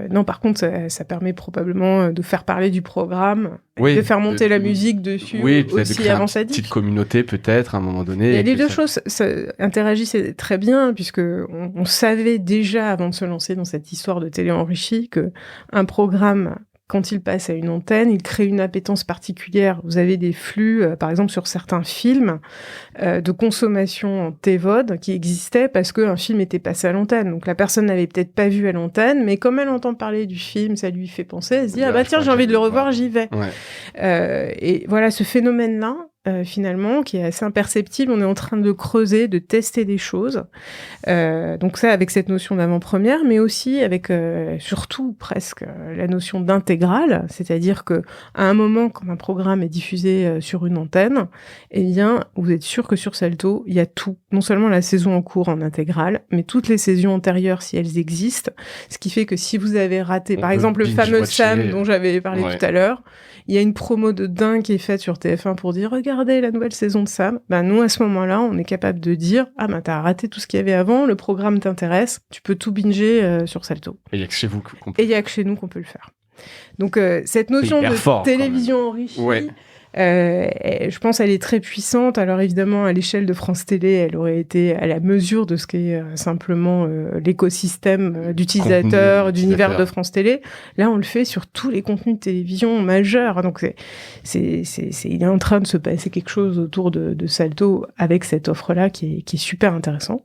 non, par contre, ça permet probablement de faire parler du programme, de faire monter la musique dessus, aussi avant sa diff. Une petite communauté, peut-être, à un moment donné. Et les deux choses interagissaient très bien, puisque on savait déjà, avant de se lancer dans cette histoire de télé enrichie, que un programme, quand il passe à une antenne, il crée une appétence particulière. Vous avez des flux, par exemple sur certains films, de consommation en TVOD qui existaient parce qu'un film était passé à l'antenne. Donc la personne n'avait peut-être pas vu à l'antenne, mais comme elle entend parler du film, ça lui fait penser, elle se dit « Ah bah tiens, j'ai envie de le revoir, j'y vais ». Et voilà, ce phénomène-là, finalement, qui est assez imperceptible. On est en train de creuser, de tester des choses. Donc ça, avec cette notion d'avant-première, mais aussi avec, surtout presque, la notion d'intégrale, c'est-à-dire que à un moment, quand un programme est diffusé sur une antenne, eh bien, vous êtes sûr que sur Salto, il y a tout. Non seulement la saison en cours en intégrale, mais toutes les saisons antérieures, si elles existent. Ce qui fait que si vous avez raté, par exemple, le fameux Sam dont j'avais parlé tout à l'heure, il y a une promo de dingue qui est faite sur TF1 pour dire « Regardez la nouvelle saison de Sam ». Ben, nous, à ce moment-là, on est capable de dire « Ah ben, t'as raté tout ce qu'il y avait avant, le programme t'intéresse, tu peux tout binger sur Salto ». Et il y a que chez vous Et il y a que chez nous qu'on peut le faire. Donc, cette notion de télévision enrichie... je pense qu'elle est très puissante. Alors évidemment, à l'échelle de France Télé, elle aurait été à la mesure de ce qu'est simplement l'écosystème d'utilisateurs, d'univers de France Télé. Là, on le fait sur tous les contenus de télévision majeurs. Donc il est en train de se passer quelque chose autour de Salto avec cette offre-là qui est super intéressante.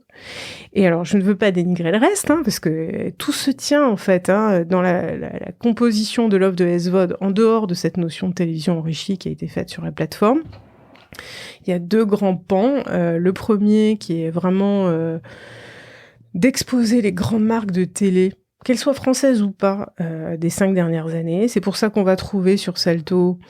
Et alors, je ne veux pas dénigrer le reste, parce que tout se tient en fait dans la composition de l'offre de SVOD en dehors de cette notion de télévision enrichie qui a été faite sur la plateforme. Il y a 2 grands pans. Le premier qui est vraiment d'exposer les grandes marques de télé, qu'elles soient françaises ou pas, des 5 dernières années. C'est pour ça qu'on va trouver sur Salto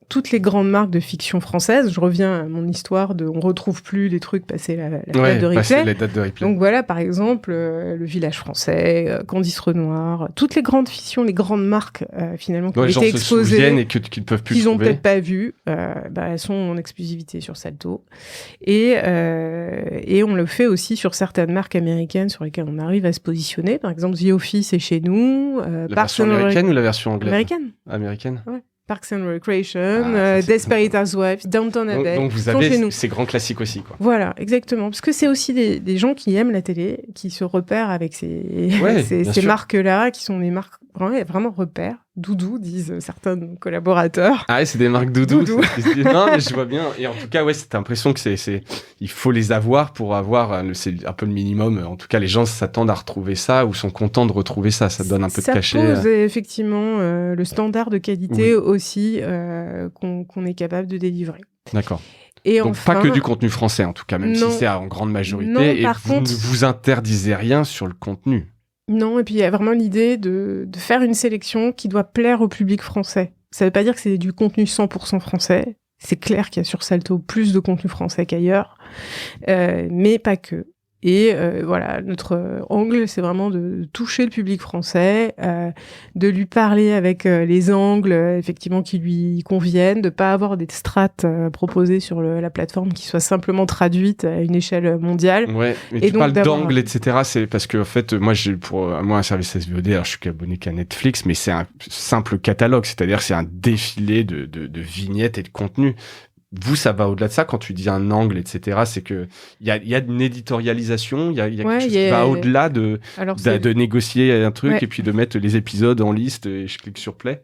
toutes les grandes marques de fiction française. Je reviens à mon histoire on retrouve plus les trucs passés la date de replay. Donc voilà, par exemple, Le Village français, Candice Renoir, toutes les grandes fictions, les grandes marques, finalement, qui ont été exposées, et qu'ils ne peuvent plus qu'ils ont peut-être pas vues, elles sont en exclusivité sur Salto. Et on le fait aussi sur certaines marques américaines sur lesquelles on arrive à se positionner. Par exemple, The Office est chez nous. La version américaine ou la version anglaise? Américaine. Ouais. Parks and Recreation, Desperate Housewives, Downton Abbey. Donc vous avez ces grands classiques aussi, quoi. Voilà, exactement. Parce que c'est aussi des gens qui aiment la télé, qui se repèrent avec ces marques-là, qui sont des marques vraiment repères. doudou, disent certains de nos collaborateurs. Ah ouais, c'est des marques doudou. Non, mais je vois bien. Et en tout cas, ouais, c'est l'impression que il faut les avoir pour avoir, c'est un peu le minimum. En tout cas, les gens s'attendent à retrouver ça ou sont contents de retrouver ça. Ça donne un peu de cachet. Ça pose effectivement le standard de qualité aussi qu'on est capable de délivrer. D'accord. Et donc enfin, pas que du contenu français en tout cas, même si c'est en grande majorité. Non, et par contre, ne vous interdisez rien sur le contenu. Non, et puis il y a vraiment l'idée de faire une sélection qui doit plaire au public français. Ça ne veut pas dire que c'est du contenu 100% français. C'est clair qu'il y a sur Salto plus de contenu français qu'ailleurs, mais pas que. Et voilà, notre angle, c'est vraiment de toucher le public français, de lui parler avec les angles effectivement qui lui conviennent, de pas avoir des strates proposées sur la plateforme qui soient simplement traduites à une échelle mondiale. Ouais, mais tu parles d'angle, etc. C'est parce que en fait, moi, un service SVOD, alors je suis abonné qu'à Netflix, mais c'est un simple catalogue, c'est-à-dire c'est un défilé de vignettes et de contenu. Vous, ça va au-delà de ça quand tu dis un angle, etc. C'est que il y a une éditorialisation, il y a quelque chose qui va au-delà de négocier un truc et puis de mettre les épisodes en liste et je clique sur play.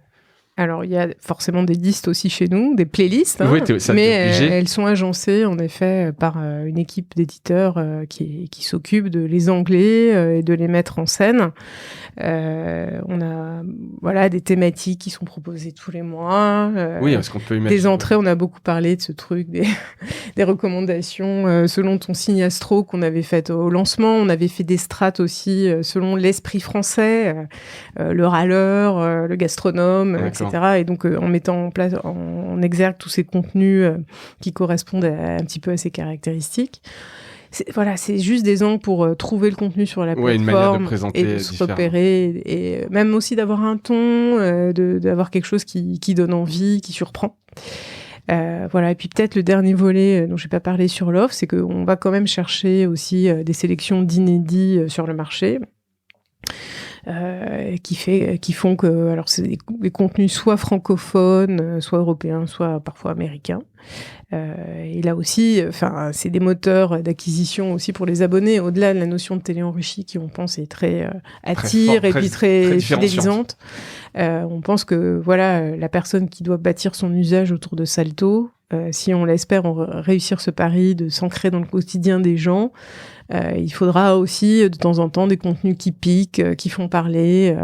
Alors, il y a forcément des listes aussi chez nous, des playlists, oui, mais elles sont agencées, en effet, par une équipe d'éditeurs qui s'occupe de les angler et de les mettre en scène. On a des thématiques qui sont proposées tous les mois. Oui, parce qu'on peut imaginer. Des entrées, on a beaucoup parlé de ce truc, des recommandations selon ton signe astro qu'on avait fait au lancement. On avait fait des strates aussi selon l'esprit français, le râleur, le gastronome, etc. Et donc, en mettant en place, en exergue tous ces contenus qui correspondent un petit peu à ces caractéristiques. C'est juste des angles pour trouver le contenu sur la plateforme, une manière de présenter et de se repérer, et même aussi d'avoir un ton, d'avoir quelque chose qui donne envie, qui surprend. Et puis peut-être le dernier volet dont je n'ai pas parlé sur l'offre, c'est qu'on va quand même chercher aussi des sélections d'inédits sur le marché. Qui font que alors c'est des contenus soit francophones, soit européens, soit parfois américains. Et là aussi, c'est des moteurs d'acquisition aussi pour les abonnés, au-delà de la notion de télé enrichie qui, on pense, est très attire et puis très fidélisante. On pense que la personne qui doit bâtir son usage autour de Salto, si on l'espère réussir ce pari de s'ancrer dans le quotidien des gens, il faudra aussi de temps en temps des contenus qui piquent, qui font parler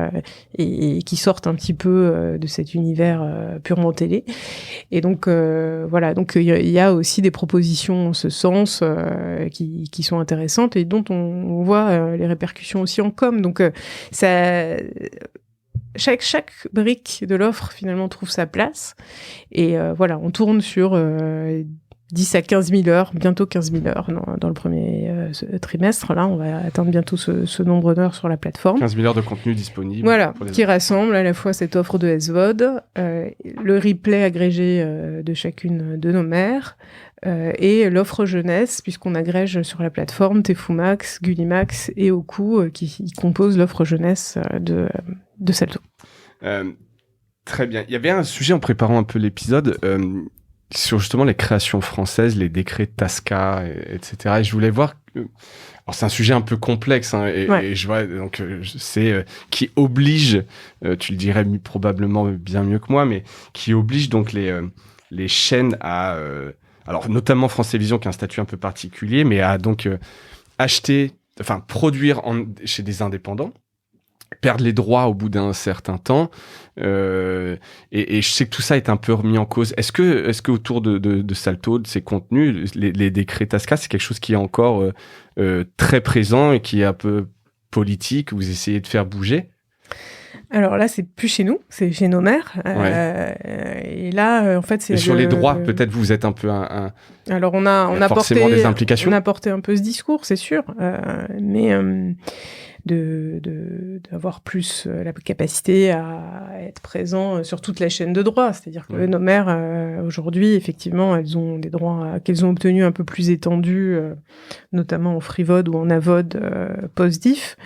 et qui sortent un petit peu de cet univers purement télé. Et donc donc il y a aussi des propositions en ce sens qui sont intéressantes et dont on voit les répercussions aussi en com. Donc chaque brique de l'offre finalement trouve sa place et on tourne sur 10 à 15 000 heures, bientôt 15 000 heures dans le premier trimestre. Là, on va atteindre bientôt ce nombre d'heures sur la plateforme. 15 000 heures de contenu disponible. Voilà, qui rassemble à la fois cette offre de SVOD, le replay agrégé de chacune de nos mères, et l'offre jeunesse, puisqu'on agrège sur la plateforme Tefumax, Gullimax et Oku, qui composent l'offre jeunesse de Salto. Très bien. Il y avait un sujet en préparant un peu l'épisode sur justement les créations françaises, les décrets TASCA, etc. Et je voulais voir... Alors c'est un sujet un peu complexe, et je vois donc c'est qui oblige, tu le dirais probablement bien mieux que moi, mais qui oblige donc les chaînes à... alors notamment France Télévisions qui a un statut un peu particulier, mais à donc produire chez des indépendants, perdre les droits au bout d'un certain temps, et je sais que tout ça est un peu remis en cause. Est-ce que autour de Salto, de ces contenus, les décrets TASCA, c'est quelque chose qui est encore très présent et qui est un peu politique, vous essayez de faire bouger? Alors là, c'est plus chez nous, c'est chez nos mères. Et là, en fait, c'est... Et sur les droits, peut-être vous êtes un peu Alors on a forcément des implications. On a porté un peu ce discours, c'est sûr, mais d'avoir plus la capacité à être présent sur toute la chaîne de droits. C'est-à-dire que nos mères, aujourd'hui, effectivement, elles ont des droits qu'elles ont obtenus un peu plus étendus, notamment en FreeVOD ou en AVOD post-diff.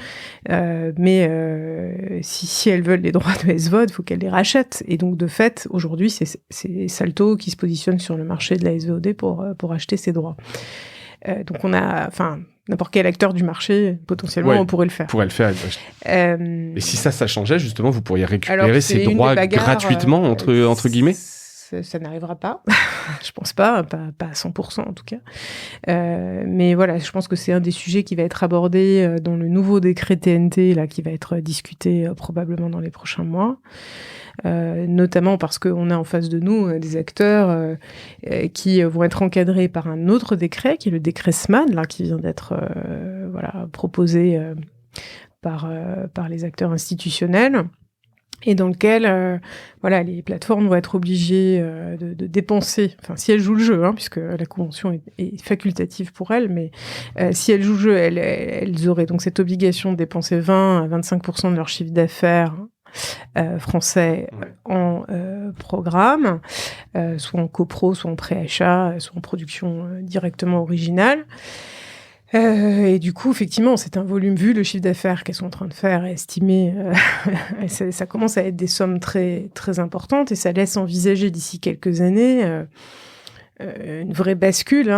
Mais si elles veulent les droits de SVOD, il faut qu'elles les rachètent. Et donc, de fait, aujourd'hui, c'est Salto qui se positionne sur le marché de la SVOD pour acheter ces droits. Donc on a, n'importe quel acteur du marché, potentiellement, on pourrait le faire. Pourrait le faire. Et si ça changeait, justement, vous pourriez récupérer ces droits gratuitement, entre guillemets? Ça n'arrivera pas. Je pense pas à 100% en tout cas. Mais voilà, je pense que c'est un des sujets qui va être abordé dans le nouveau décret TNT, là, qui va être discuté probablement dans les prochains mois. Notamment parce qu'on a en face de nous des acteurs qui vont être encadrés par un autre décret, qui est le décret SMAD, là, qui vient d'être proposé par les acteurs institutionnels, et dans lequel les plateformes vont être obligées de dépenser, enfin si elles jouent le jeu, puisque la convention est facultative pour elles, mais si elles jouent le jeu, elles auraient donc cette obligation de dépenser 20 à 25% de leur chiffre d'affaires français en programme, soit en copro, soit en pré-achat, soit en production directement originale. Et du coup, effectivement, c'est un volume, vu le chiffre d'affaires qu'elles sont en train de faire, estimé, ça commence à être des sommes très, très importantes, et ça laisse envisager d'ici quelques années une vraie bascule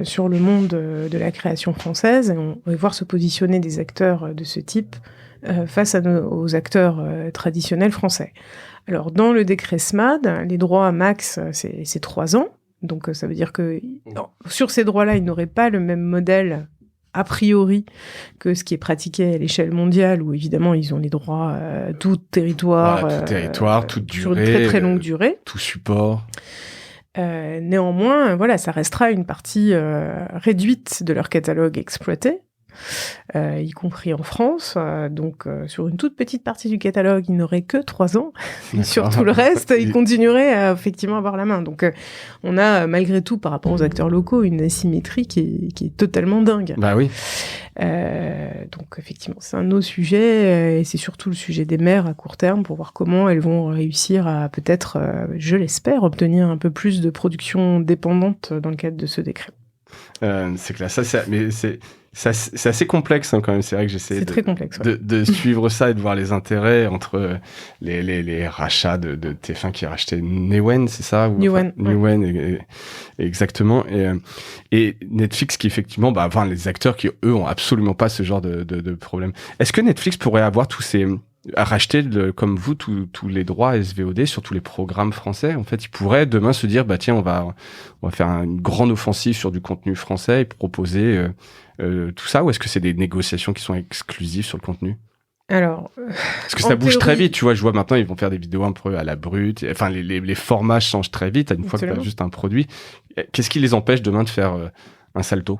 sur le monde de la création française. Et on va voir se positionner des acteurs de ce type face aux acteurs traditionnels français. Alors, dans le décret SMAD, les droits max, c'est 3 ans. Donc, ça veut dire que sur ces droits-là, ils n'auraient pas le même modèle, a priori, que ce qui est pratiqué à l'échelle mondiale, où évidemment, ils ont les droits tout territoire, toute durée, sur une très très longue durée. Tout support. Néanmoins, ça restera une partie réduite de leur catalogue exploité. Y compris en France. Donc, sur une toute petite partie du catalogue, ils n'auraient que 3 ans. Sur tout le reste, ils continueraient à effectivement avoir la main. Donc, on a, malgré tout, par rapport aux acteurs locaux, une asymétrie qui est totalement dingue. Bah oui. Donc, effectivement, c'est un autre sujet, et c'est surtout le sujet des maires à court terme, pour voir comment elles vont réussir à peut-être, je l'espère, obtenir un peu plus de production dépendante dans le cadre de ce décret. C'est clair. C'est assez complexe quand même. C'est vrai que j'essaie très complexe, de suivre ça et de voir les intérêts entre les rachats de TF1 qui a racheté Newen, c'est ça? Newen, exactement. Et Netflix qui effectivement, les acteurs qui eux ont absolument pas ce genre de problème. Est-ce que Netflix pourrait avoir à racheter comme vous tous les droits SVOD sur tous les programmes français? En fait, ils pourraient demain se dire tiens, on va faire une grande offensive sur du contenu français et proposer tout ça, ou est-ce que c'est des négociations qui sont exclusives sur le contenu? Alors, parce que ça bouge très vite, tu vois. Je vois maintenant ils vont faire des vidéos un peu à la brute. Enfin, les formats changent très vite. Une fois que tu as juste un produit, qu'est-ce qui les empêche demain de faire un salto?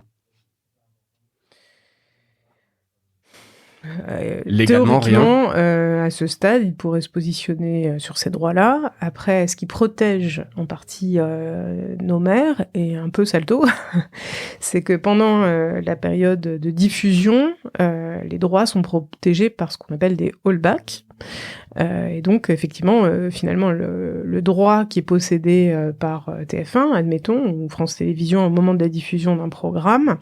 Légalement, rien. À ce stade, ils pourraient se positionner sur ces droits-là. Après, ce qui protège en partie nos maires, et un peu salto, c'est que pendant la période de diffusion, les droits sont protégés par ce qu'on appelle des holdbacks. Et donc, effectivement, finalement, le droit qui est possédé par TF1, admettons, ou France Télévisions au moment de la diffusion d'un programme,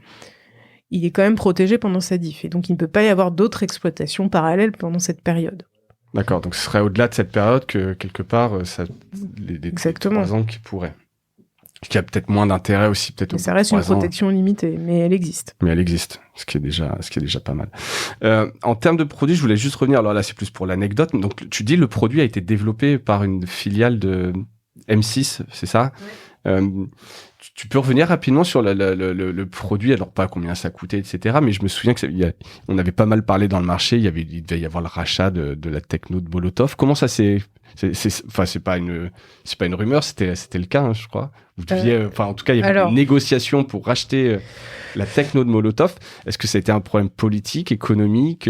il est quand même protégé pendant sa diff. Et donc, il ne peut pas y avoir d'autres exploitations parallèles pendant cette période. D'accord. Donc, ce serait au-delà de cette période que, quelque part, les 3 ans qui pourraient. Qui a peut-être moins d'intérêt aussi, peut-être. Mais ça reste une protection limitée, mais elle existe. Mais elle existe, ce qui est déjà pas mal. En termes de produits, je voulais juste revenir. Alors là, c'est plus pour l'anecdote. Donc, tu dis le produit a été développé par une filiale de M6, c'est ça? Oui. Tu peux revenir rapidement sur le produit, alors pas combien ça coûtait, etc. Mais je me souviens on avait pas mal parlé dans le marché. Il devait y avoir le rachat de la techno de Molotov. Comment ça c'est pas une rumeur, c'était le cas, je crois. Vous deviez, en tout cas, il y avait une négociation pour racheter la techno de Molotov. Est-ce que ça a été un problème politique, économique,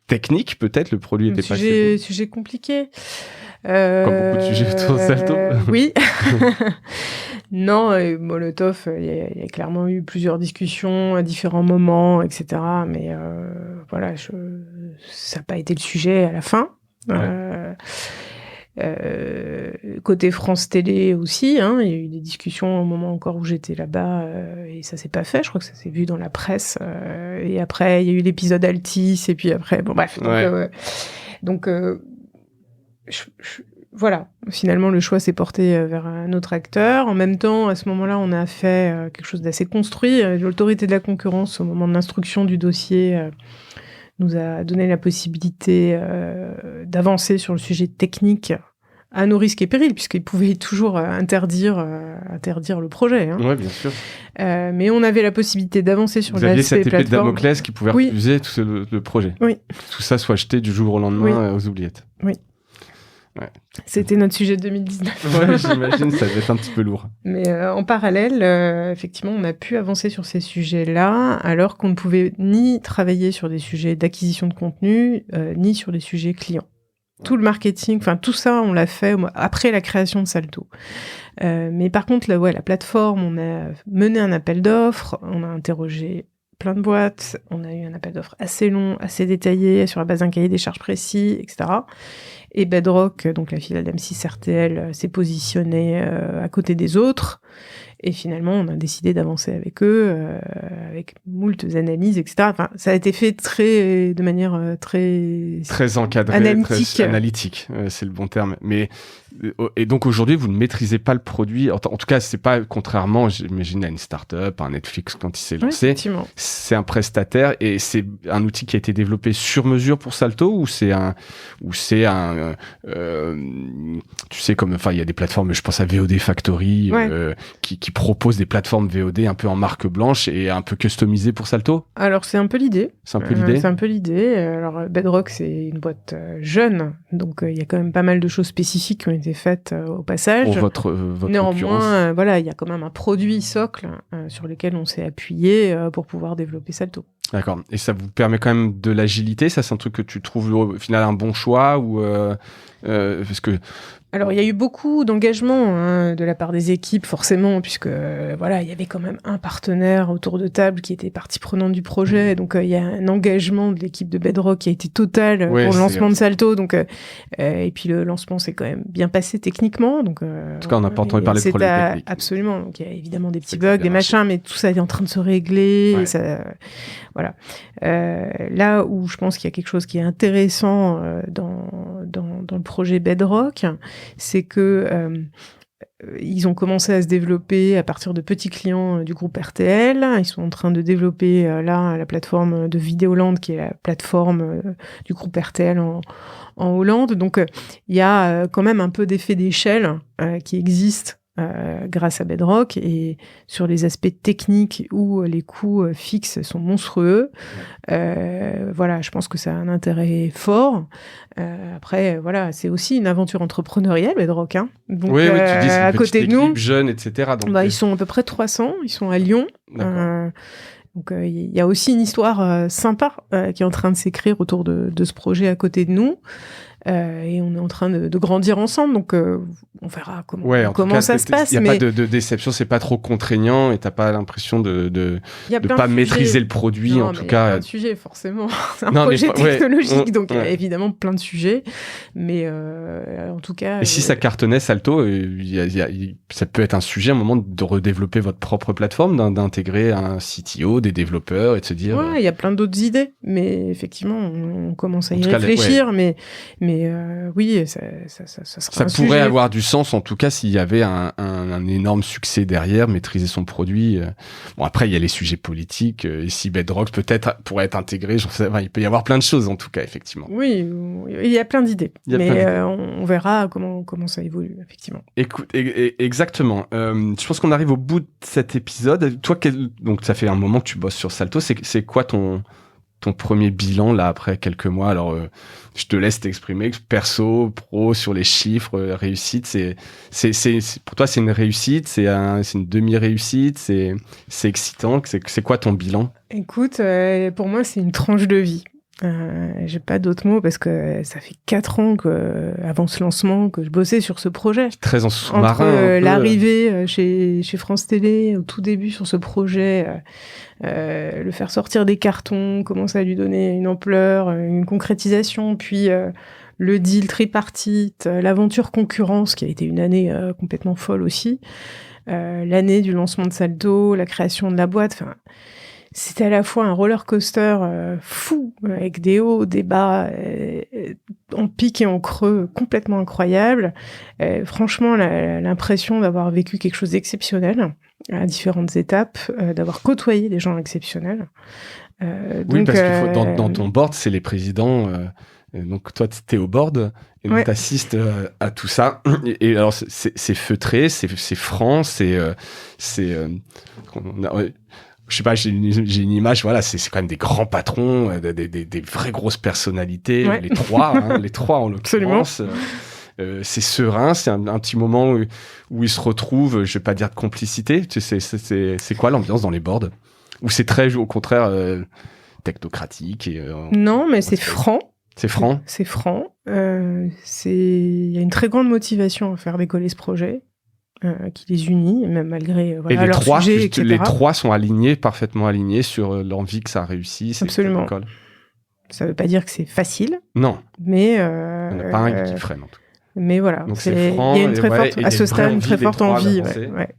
technique, peut-être? Le produit était pas assez bon. Sujet compliqué. Comme beaucoup de sujets autour de Salto. Oui. Non, Molotov, il y a clairement eu plusieurs discussions à différents moments, etc. Mais ça n'a pas été le sujet à la fin. Ouais. Côté France Télé aussi, il y a eu des discussions au moment encore où j'étais là-bas, et ça s'est pas fait. Je crois que ça s'est vu dans la presse. Et après, il y a eu l'épisode Altis, et puis après, bon bref. Donc, voilà, finalement, le choix s'est porté vers un autre acteur. En même temps, à ce moment-là, on a fait quelque chose d'assez construit. L'autorité de la concurrence, au moment de l'instruction du dossier, nous a donné la possibilité d'avancer sur le sujet technique à nos risques et périls, puisqu'ils pouvaient toujours interdire le projet. Hein. Oui, bien sûr. Mais on avait la possibilité d'avancer sur l'aspect plateforme. Vous aviez cette épée de plateforme. Damoclès qui pouvait refuser tout le projet. Oui. Tout ça soit jeté du jour au lendemain aux oubliettes. Oui. Ouais. C'était notre sujet de 2019. Ouais, j'imagine, ça devait être un petit peu lourd. Mais en parallèle, effectivement, on a pu avancer sur ces sujets-là, alors qu'on ne pouvait ni travailler sur des sujets d'acquisition de contenu, ni sur des sujets clients. Tout le marketing, enfin tout ça, on l'a fait après la création de Salto. Mais par contre, la plateforme, on a mené un appel d'offres, on a interrogé plein de boîtes, on a eu un appel d'offres assez long, assez détaillé, sur la base d'un cahier des charges précis, etc. Et Bedrock, donc la filiale d'M6 RTL, s'est positionnée à côté des autres. Et finalement, on a décidé d'avancer avec eux, avec moultes analyses, etc. Enfin, ça a été fait de manière très encadrée, analytique. Très analytique, c'est le bon terme. Mais et donc aujourd'hui, vous ne maîtrisez pas le produit. En tout cas, c'est pas contrairement, j'imagine, à une start-up, à un Netflix quand il s'est lancé. Effectivement. C'est un prestataire et c'est un outil qui a été développé sur mesure pour Salto ou c'est un tu sais, comme, enfin, il y a des plateformes, je pense à VOD Factory, qui proposent des plateformes VOD un peu en marque blanche et un peu customisées pour Salto. Alors, c'est un peu l'idée. C'est un peu l'idée. Alors, Bedrock, c'est une boîte jeune, donc il y a quand même pas mal de choses spécifiques qui ont été faites au passage. Pour votre Néanmoins, voilà, il y a quand même un produit socle sur lequel on s'est appuyé pour pouvoir développer Salto. D'accord. Et ça vous permet quand même de l'agilité. Ça, c'est un truc que tu trouves au final un bon choix ou parce que. Alors, il y a eu beaucoup d'engagement de la part des équipes, forcément, puisque voilà, il y avait quand même un partenaire autour de table qui était partie prenante du projet. Donc, il y a un engagement de l'équipe de Bedrock qui a été total pour le lancement de Salto. Donc, et puis le lancement s'est quand même bien passé techniquement. Donc, en tout cas, on n'a pas entendu parler de problèmes techniques. Absolument. Donc, il y a évidemment des petits bugs, des machins, mais tout ça est en train de se régler. Ouais. Et ça, voilà. Là où je pense qu'il y a quelque chose qui est intéressant dans le projet Bedrock, c'est que ils ont commencé à se développer à partir de petits clients du groupe RTL. Ils sont en train de développer là la plateforme de Vidéoland, qui est la plateforme du groupe RTL en Hollande. Donc il y a quand même un peu d'effet d'échelle qui existe grâce à Bedrock, et sur les aspects techniques où les coûts fixes sont monstrueux, voilà, je pense que ça a un intérêt fort. Après, voilà, c'est aussi une aventure entrepreneuriale, Bedrock. Hein. Donc, oui, tu dis c'est à côté de nous, jeunes, etc. Donc, ils sont à peu près 300, ils sont à Lyon. Donc, il y a aussi une histoire sympa qui est en train de s'écrire autour de ce projet à côté de nous. Et on est en train de grandir ensemble, donc on verra comment ça se passe. Il n'y a pas de déception, c'est pas trop contraignant et t'as pas l'impression de pas maîtriser le produit, non, en tout cas. Il y a plein de sujets, forcément. C'est un projet technologique, donc il y a évidemment plein de sujets, mais en tout cas. Et si ça cartonnait, Salto, ça peut être un sujet à un moment de redévelopper votre propre plateforme, d'intégrer un CTO, des développeurs et de se dire. Ouais, il y a plein d'autres idées, mais effectivement, on commence à y réfléchir, mais oui, ça sera un pourrait sujet. avoir du sens, en tout cas, s'il y avait un énorme succès derrière, maîtriser son produit. Bon, après, il y a les sujets politiques, et si Bedrock peut-être pourrait être intégré, il peut y avoir plein de choses, en tout cas, effectivement. Oui, il y a plein d'idées, on verra comment ça évolue, effectivement. Écoute, exactement. Je pense qu'on arrive au bout de cet épisode. Toi, donc ça fait un moment que tu bosses sur Salto, c'est quoi ton premier bilan là après quelques mois? Alors je te laisse t'exprimer, perso, pro, sur les chiffres, réussite, c'est pour toi c'est une réussite, c'est une demi-réussite, c'est excitant, c'est quoi ton bilan? Écoute, pour moi c'est une tranche de vie. J'ai pas d'autres mots parce que ça fait 4 ans avant ce lancement que je bossais sur ce projet. Très en sous-marin. Entre l'arrivée chez France Télé au tout début sur ce projet, le faire sortir des cartons, commencer à lui donner une ampleur, une concrétisation, puis le deal tripartite, l'aventure concurrence qui a été une année complètement folle aussi, l'année du lancement de Salto, la création de la boîte, enfin. C'était à la fois un roller coaster fou, avec des hauts, des bas, en pic et en creux complètement incroyables. Franchement, l'impression d'avoir vécu quelque chose d'exceptionnel à différentes étapes, d'avoir côtoyé des gens exceptionnels. Oui, parce que dans ton board, c'est les présidents. Donc toi, t'es au board et donc t'assistes à tout ça. Et alors, c'est feutré, c'est franc, je sais pas, j'ai une image, voilà, c'est quand même des grands patrons, des vraies grosses personnalités, les trois en l'occurrence. C'est serein, c'est un petit moment où ils se retrouvent, je vais pas dire de complicité. Tu sais, c'est quoi l'ambiance dans les boards? Ou c'est très, au contraire, technocratique Non, mais c'est franc. C'est franc. C'est franc. Il y a une très grande motivation à faire décoller ce projet. Qui les unit, même malgré et leur sujet, etc. Les trois sont parfaitement alignés sur l'envie que ça réussisse. Absolument. Ça ne veut pas dire que c'est facile. Non. Mais il n'y en a pas un qui freine, en tout cas. Mais voilà. Donc c'est franc. Il y a une très forte, à ce stade, une très forte envie. Ouais.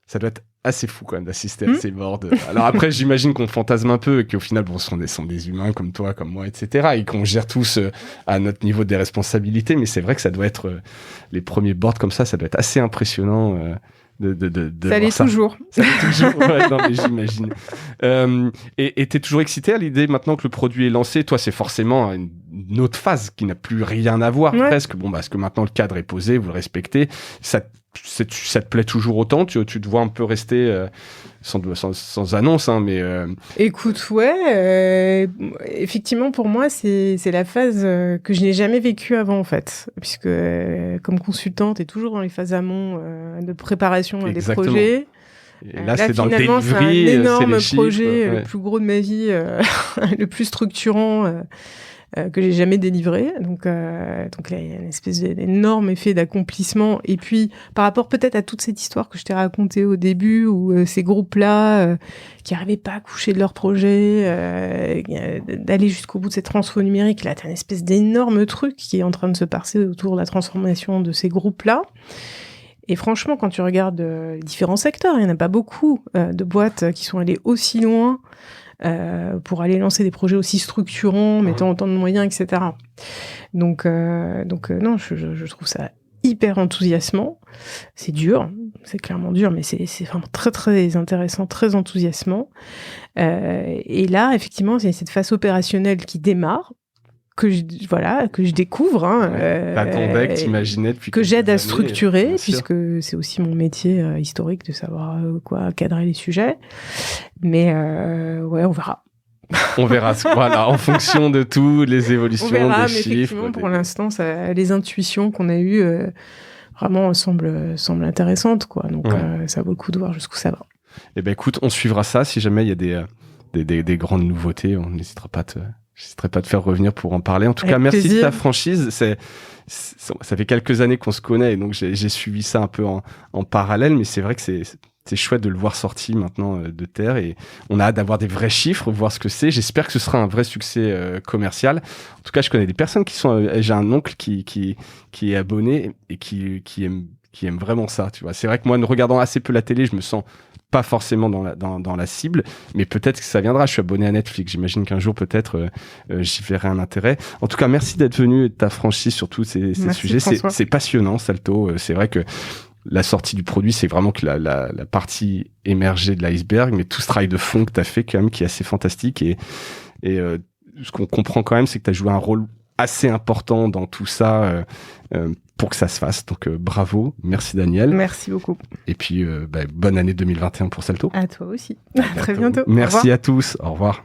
Ça doit être assez fou quand même d'assister à ces boards. Alors après, j'imagine qu'on fantasme un peu et qu'au final, bon, sont des humains comme toi, comme moi, etc. Et qu'on gère tous à notre niveau des responsabilités. Mais c'est vrai que ça doit être les premiers boards comme ça doit être assez impressionnant de ça l'est toujours. Ça l'est toujours. Ouais, non, mais j'imagine. Et t'es toujours excité à l'idée maintenant que le produit est lancé. Toi, c'est forcément une autre phase qui n'a plus rien à voir presque. Bon, parce que maintenant le cadre est posé, vous le respectez. Ça te plaît toujours autant? Tu te vois un peu rester sans annonce, hein, mais... Écoute, effectivement, pour moi, c'est la phase que je n'ai jamais vécue avant, en fait. Puisque, comme consultante, t'es toujours dans les phases amont de préparation des projets. Et là, c'est dans le delivery, c'est un énorme chiffres, projet, le plus gros de ma vie, le plus structurant... que j'ai jamais délivré. Donc là, il y a une espèce d'énorme effet d'accomplissement. Et puis, par rapport peut-être à toute cette histoire que je t'ai racontée au début, où ces groupes-là, qui n'arrivaient pas à coucher de leur projet, d'aller jusqu'au bout de cette transfo numérique, là, t'as une espèce d'énorme truc qui est en train de se passer autour de la transformation de ces groupes-là. Et franchement, quand tu regardes les différents secteurs, il n'y en a pas beaucoup de boîtes qui sont allées aussi loin pour aller lancer des projets aussi structurants, mettant autant de moyens, etc. Donc non, je trouve ça hyper enthousiasmant. C'est dur, c'est clairement dur, mais c'est vraiment très très intéressant, très enthousiasmant. Et là, effectivement, c'est cette phase opérationnelle qui démarre, que je découvre. T'attendais, que t'imaginais depuis que j'aide à structurer, puisque c'est aussi mon métier historique de savoir cadrer les sujets. Mais on verra. On verra, voilà, en fonction de tout, les évolutions, des chiffres. Effectivement, pour l'instant, les intuitions qu'on a eues vraiment semblent intéressantes, quoi. Donc, ça vaut le coup de voir jusqu'où ça va. Eh ben, écoute, on suivra ça. Si jamais il y a des grandes nouveautés, on n'hésitera pas j'hésiterai pas à te faire revenir pour en parler. En tout cas, merci de ta franchise. Ça fait quelques années qu'on se connaît, et donc j'ai suivi ça un peu en parallèle, mais c'est vrai que c'est chouette de le voir sorti maintenant de terre, et on a hâte d'avoir des vrais chiffres, voir ce que c'est. J'espère que ce sera un vrai succès commercial. En tout cas, je connais des personnes j'ai un oncle qui est abonné et qui aime vraiment ça, tu vois. C'est vrai que moi, en regardant assez peu la télé, je me sens pas forcément dans la cible, mais peut-être que ça viendra. Je suis abonné à Netflix, j'imagine qu'un jour peut-être j'y verrai un intérêt. En tout cas, merci d'être venu et de ta franchise sur tous ces sujets. C'est passionnant, Salto. C'est vrai que la sortie du produit, c'est vraiment que la partie émergée de l'iceberg, mais tout ce travail de fond que tu as fait quand même, qui est assez fantastique, et ce qu'on comprend quand même, c'est que tu as joué un rôle assez important dans tout ça pour que ça se fasse. Donc bravo, merci Daniel. Merci beaucoup. Et puis bonne année 2021 pour Salto. À toi aussi. À très bientôt. Merci à tous. Au revoir.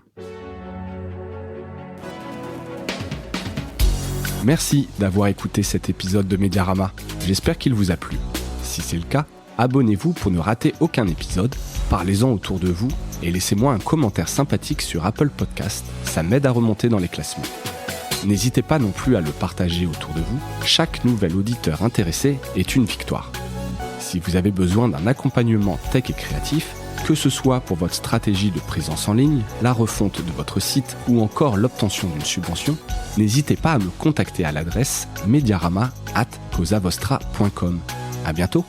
Merci d'avoir écouté cet épisode de Mediarama. J'espère qu'il vous a plu. Si c'est le cas, abonnez-vous pour ne rater aucun épisode, parlez-en autour de vous et laissez-moi un commentaire sympathique sur Apple Podcast, ça m'aide à remonter dans les classements. N'hésitez pas non plus à le partager autour de vous, chaque nouvel auditeur intéressé est une victoire. Si vous avez besoin d'un accompagnement tech et créatif, que ce soit pour votre stratégie de présence en ligne, la refonte de votre site ou encore l'obtention d'une subvention, n'hésitez pas à me contacter à l'adresse mediarama@causavostra.com. À bientôt.